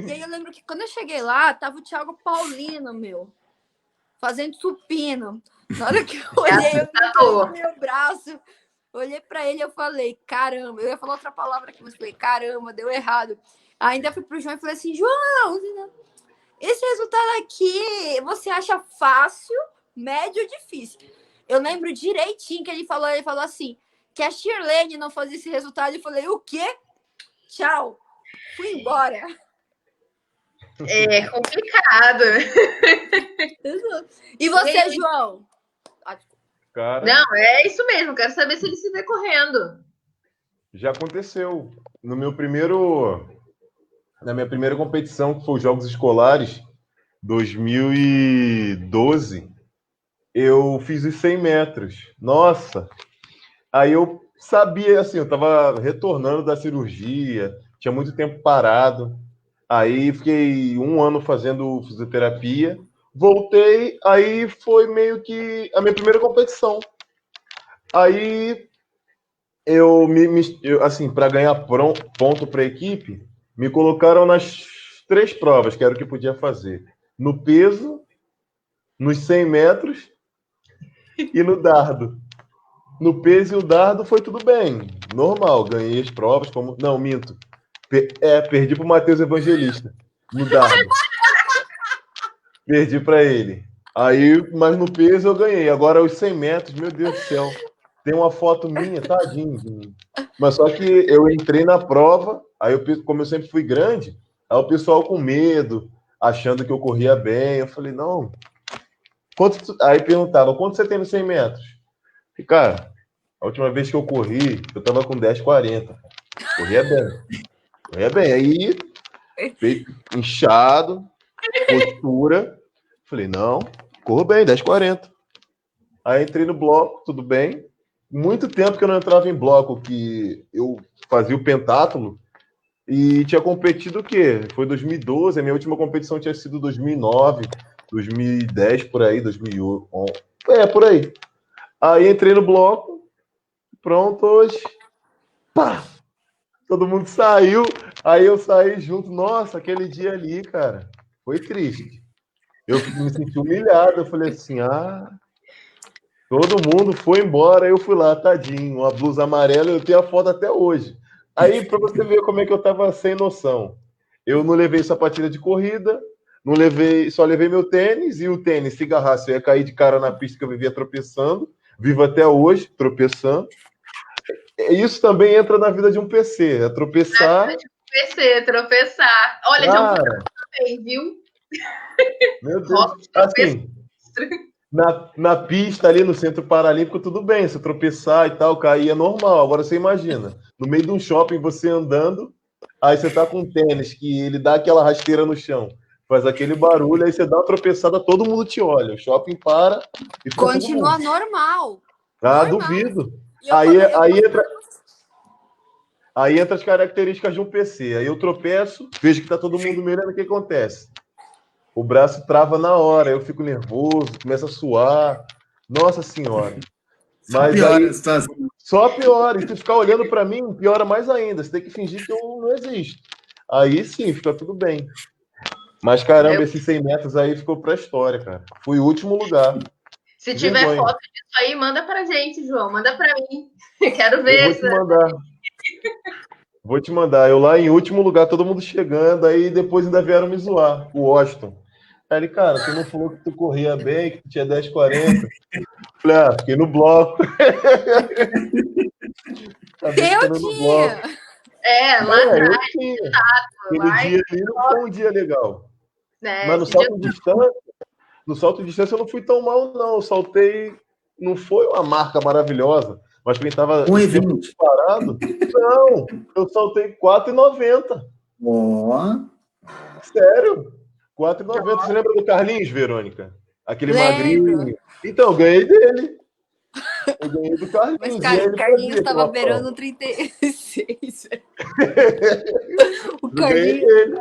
E aí eu lembro que quando eu cheguei lá, tava o Thiago Paulino, fazendo supino. Na hora que eu olhei, eu vi meu braço, olhei pra ele e eu falei, caramba, eu ia falar outra palavra aqui, mas falei, caramba, deu errado. Ainda fui pro João e falei assim, João, esse resultado aqui, você acha fácil, médio ou difícil? Eu lembro direitinho que ele falou assim, que a Shirlene não fazia esse resultado. Eu falei, o quê? Tchau. Fui embora. É complicado. E você, João? Cara, não, é isso mesmo. Quero saber se ele se vê correndo. Já aconteceu. Na minha primeira competição, que foi os Jogos Escolares, 2012, eu fiz os 100 metros. Nossa! Aí eu sabia, assim, eu estava retornando da cirurgia, tinha muito tempo parado. Aí fiquei 1 ano fazendo fisioterapia. Voltei, aí foi meio que a minha primeira competição. Aí assim, para ganhar ponto para a equipe, me colocaram nas 3 provas, que era o que podia fazer. No peso, nos 100 metros e no dardo. No peso e o dardo foi tudo bem, normal, ganhei as provas, como... Não, minto. Perdi para o Matheus Evangelista, no dardo. Perdi para ele. Aí, mas no peso eu ganhei. Agora os 100 metros, meu Deus do céu. Tem uma foto minha, tadinho. Mas só que eu entrei na prova, aí como eu sempre fui grande, aí o pessoal com medo, achando que eu corria bem. Eu falei, não. Aí perguntava, quanto você tem nos 100 metros? E, cara, a última vez que eu corri, eu tava com 10,40. Corria bem. Corria bem. Aí, peito inchado, postura. Falei, não, corro bem, 10,40. Aí entrei no bloco, tudo bem. Muito tempo que eu não entrava em bloco, que eu fazia o pentátulo e tinha competido o quê? Foi 2012, a minha última competição tinha sido 2009, 2010, por aí, 2011. Por aí. Aí entrei no bloco, pronto, hoje. Pá! Todo mundo saiu, aí eu saí junto. Nossa, aquele dia ali, cara, foi triste. Eu me senti humilhado, eu falei assim, todo mundo foi embora, eu fui lá, tadinho, uma blusa amarela, eu tenho a foto até hoje. Aí, para você ver como é que eu tava sem noção. Eu não levei sapatilha de corrida, só levei meu tênis, e o tênis, se agarrasse, eu ia cair de cara na pista que eu vivia tropeçando, vivo até hoje, tropeçando. Isso também entra na vida de um PC, é tropeçar. Tropeçar. Olha, já também, viu? Meu Deus, assim, na pista ali no Centro Paralímpico, tudo bem, se tropeçar e tal, cair é normal. Agora você imagina, no meio de um shopping, você andando, aí você tá com um tênis, que ele dá aquela rasteira no chão, faz aquele barulho, aí você dá uma tropeçada, todo mundo te olha, o shopping para e fica continua normal. Normal. Duvido. Aí entra as características de um PC. Aí eu tropeço, vejo que tá todo mundo me olhando, o que acontece? O braço trava na hora, eu fico nervoso, começa a suar. Nossa Senhora. Mas piora a situação. Só piora. E se ficar olhando para mim, piora mais ainda. Você tem que fingir que eu não existo. Aí sim, fica tudo bem. Mas caramba, esses 100 metros aí ficou pra história, cara. Fui o último lugar. Se tiver foto disso aí, manda pra gente, João. Manda pra mim. Quero ver. Vou te mandar. Vou te mandar. Eu lá em último lugar, todo mundo chegando. Aí depois ainda vieram me zoar. O Washington. Aí ele, cara, tu não falou que tu corria bem, que tu tinha 10,40. Falei, fiquei no bloco. Eu tinha. Lá atrás. Aquele dia ali não foi um dia legal. Mas no salto de distância eu não fui tão mal, não. Eu saltei, não foi uma marca maravilhosa, mas quem estava parado, não, eu saltei 4,90. Sério? 4,90. Você lembra do Carlinhos, Verônica? Aquele magrinho. Então, eu ganhei dele. Eu ganhei do Carlinhos. Mas Carlinhos estava beirando 36. O Carlinhos.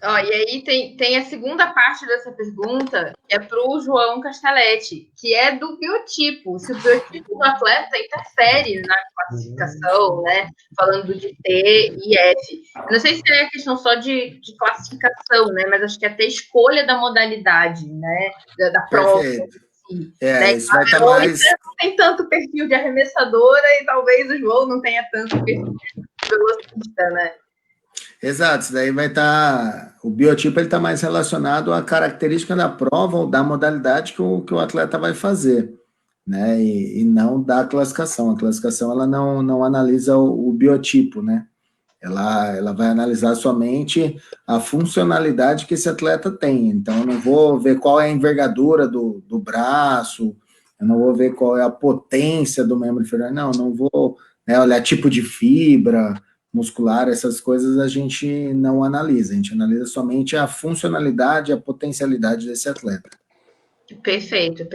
E aí tem a segunda parte dessa pergunta, que é para o João Castelletti, que é do biotipo. Se o biotipo do atleta interfere na classificação, né? Falando de T e F. Eu não sei se é questão só de classificação, né? Mas acho que até escolha da modalidade, né? Da prova. Isso vai estar mais... Não tem tanto perfil de arremessadora e talvez o João não tenha tanto perfil de velocista, né? Exato, isso daí vai estar... O biotipo está mais relacionado à característica da prova ou da modalidade que o atleta vai fazer, né? E não da classificação. A classificação ela não analisa o biotipo, né? Ela vai analisar somente a funcionalidade que esse atleta tem. Então, eu não vou ver qual é a envergadura do braço, eu não vou ver qual é a potência do membro inferior, não vou olhar tipo de fibra muscular, essas coisas a gente não analisa, a gente analisa somente a funcionalidade, a potencialidade desse atleta. Perfeito.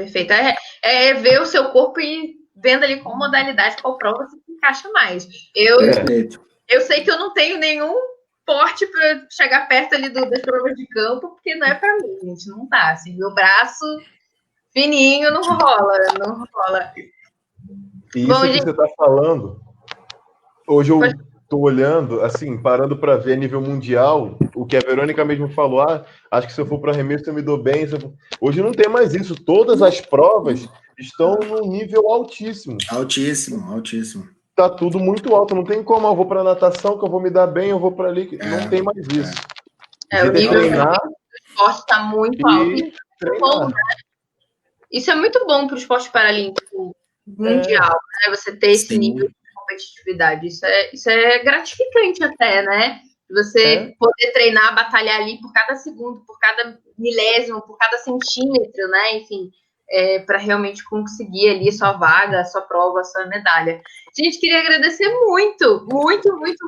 É ver o seu corpo e vendo ali qual modalidade, qual prova se encaixa mais. Eu sei que eu não tenho nenhum porte para chegar perto ali das provas de campo, porque não é para mim, gente, não tá. Assim, meu braço fininho não rola. E isso que você está falando, hoje eu estou olhando, assim, parando para ver a nível mundial, o que a Verônica mesmo falou, acho que se eu for para arremesso eu me dou bem. Hoje não tem mais isso, todas as provas estão num nível altíssimo. Altíssimo. Tá tudo muito alto, não tem como, eu vou para natação que eu vou me dar bem, eu vou para ali, não tem mais isso. O nível do esporte está muito alto. Bom, né? Isso é muito bom para o esporte paralímpico mundial, né? Você ter esse nível de competitividade. Isso é gratificante até, né? Você poder treinar, batalhar ali por cada segundo, por cada milésimo, por cada centímetro, né? Enfim, para realmente conseguir ali sua vaga, sua prova, sua medalha. Gente, queria agradecer muito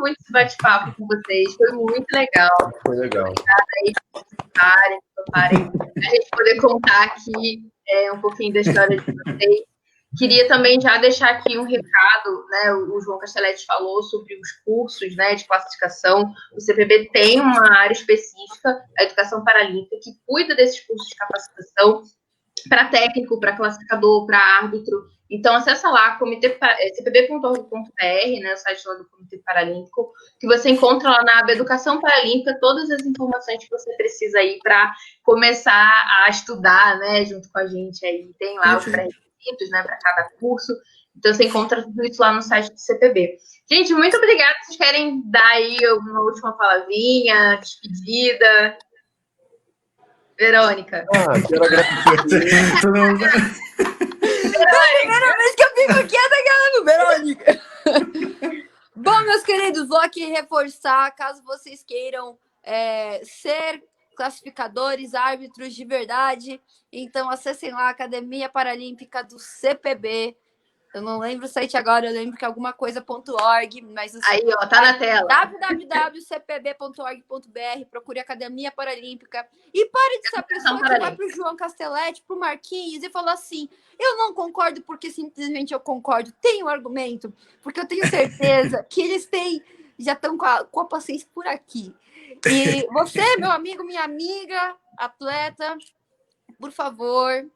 esse bate-papo com vocês. Foi muito legal. Foi legal. Obrigada aí por participarem, a gente poder contar aqui um pouquinho da história de vocês. Queria também já deixar aqui um recado, né? O João Castelletti falou sobre os cursos, né, de classificação. O CPB tem uma área específica, a Educação Paralímpica, que cuida desses cursos de capacitação para técnico, para classificador, para árbitro. Então, acessa lá, cpb.org.br, né, o site lá do Comitê Paralímpico, que você encontra lá na aba Educação Paralímpica todas as informações que você precisa aí para começar a estudar, né, junto com a gente aí. Tem lá os pré-requisitos, né, para cada curso. Então, você encontra tudo isso lá no site do CPB. Gente, muito obrigada. Vocês querem dar aí uma última palavrinha, despedida? Verônica. Quero agradecer. Primeira vez que eu fico quieta, Verônica. Bom, meus queridos, vou aqui reforçar, caso vocês queiram ser classificadores, árbitros de verdade, então acessem lá a Academia Paralímpica do CPB. Eu não lembro o site agora, eu lembro que é alguma coisa.org, mas... Assim, aí, ó, tá na tela. www.cpb.org.br, procure Academia Paralímpica e pare de ser a pessoa que vai pro João Castelletti, pro Marquinhos e falou assim, eu não concordo porque simplesmente eu concordo. Tenho um argumento, porque eu tenho certeza que eles já estão com a paciência por aqui. E você, meu amigo, minha amiga, atleta, por favor...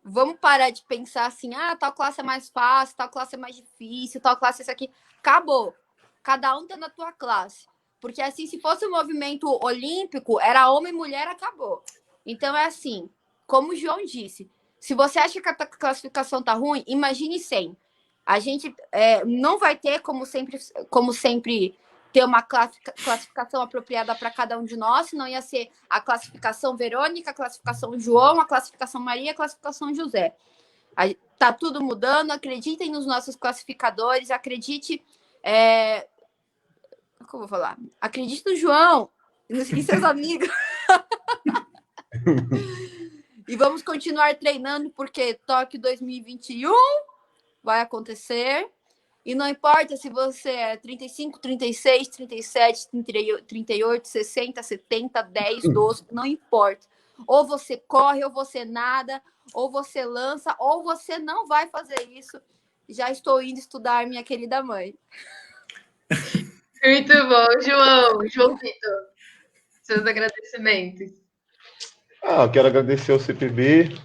Vamos parar de pensar assim, tal classe é mais fácil, tal classe é mais difícil, tal classe é isso aqui. Acabou. Cada um tá na tua classe. Porque assim, se fosse um movimento olímpico, era homem e mulher, acabou. Então é assim, como o João disse, se você acha que a classificação tá ruim, imagine 100. A gente não vai ter, como sempre ter uma classificação apropriada para cada um de nós, senão ia ser a classificação Verônica, a classificação João, a classificação Maria, a classificação José. Tá tudo mudando, acreditem nos nossos classificadores, acredite... Como eu vou falar? Acredite no João e seus amigos. E vamos continuar treinando, porque Tóquio 2021 vai acontecer. E não importa se você é 35, 36, 37, 38, 60, 70, 10, 12, não importa. Ou você corre, ou você nada, ou você lança, ou você não vai fazer isso. Já estou indo estudar, minha querida mãe. Muito bom. João Vitor, seus agradecimentos. Eu quero agradecer ao CPB,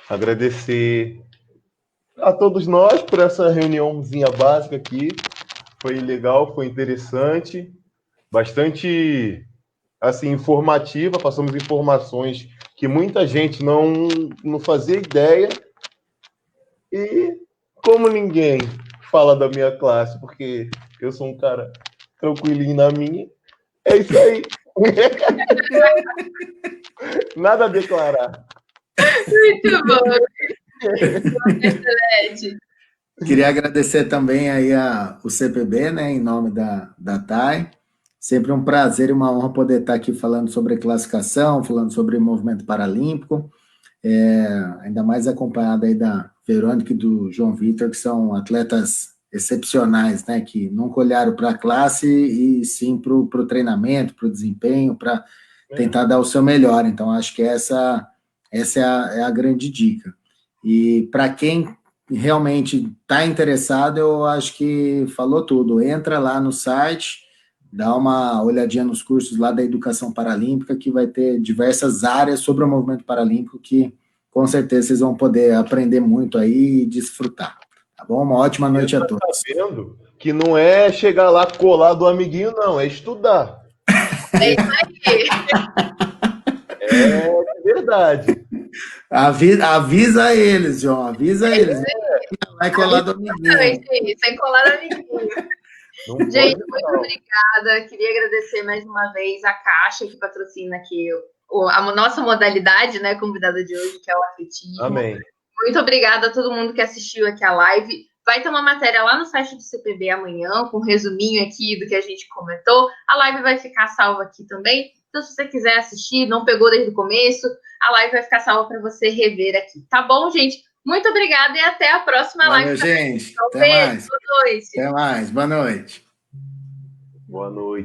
agradecer a todos nós por essa reuniãozinha básica aqui. Foi legal, foi interessante, bastante assim, informativa, passamos informações que muita gente não fazia ideia. E como ninguém fala da minha classe, porque eu sou um cara tranquilinho na minha, é isso aí. Nada a declarar. Muito bom. Excelente. Queria agradecer também aí o CPB, né, em nome da TAI. Sempre um prazer e uma honra poder estar aqui falando sobre classificação, falando sobre movimento paralímpico, ainda mais acompanhado aí da Verônica e do João Vitor, que são atletas excepcionais, né, que nunca olharam para a classe e sim para o treinamento, para o desempenho, para tentar dar o seu melhor. Então, acho que essa é a grande dica. E para quem realmente está interessado, eu acho que falou tudo. Entra lá no site, dá uma olhadinha nos cursos lá da Educação Paralímpica, que vai ter diversas áreas sobre o movimento paralímpico que, com certeza, vocês vão poder aprender muito aí e desfrutar. Tá bom? Uma ótima noite a todos. Sabendo que não é chegar lá colar do amiguinho, não, é estudar. É isso aí. É verdade. Avisa eles, João, avisa eles. Vai colar do amiguinho. Sem colar do amiguinho. Gente, muito obrigada. Queria agradecer mais uma vez a Caixa, que patrocina aqui a nossa modalidade, né, convidada de hoje, que é o atletismo. Amém. Muito obrigada a todo mundo que assistiu aqui a live. Vai ter uma matéria lá no site do CPB amanhã, com um resuminho aqui do que a gente comentou. A live vai ficar salva aqui também. Então, se você quiser assistir, não pegou desde o começo, a live vai ficar salva para você rever aqui. Tá bom, gente? Muito obrigada e até a próxima live. Valeu, gente. Até mais. Boa noite. Até mais. Boa noite. Boa noite.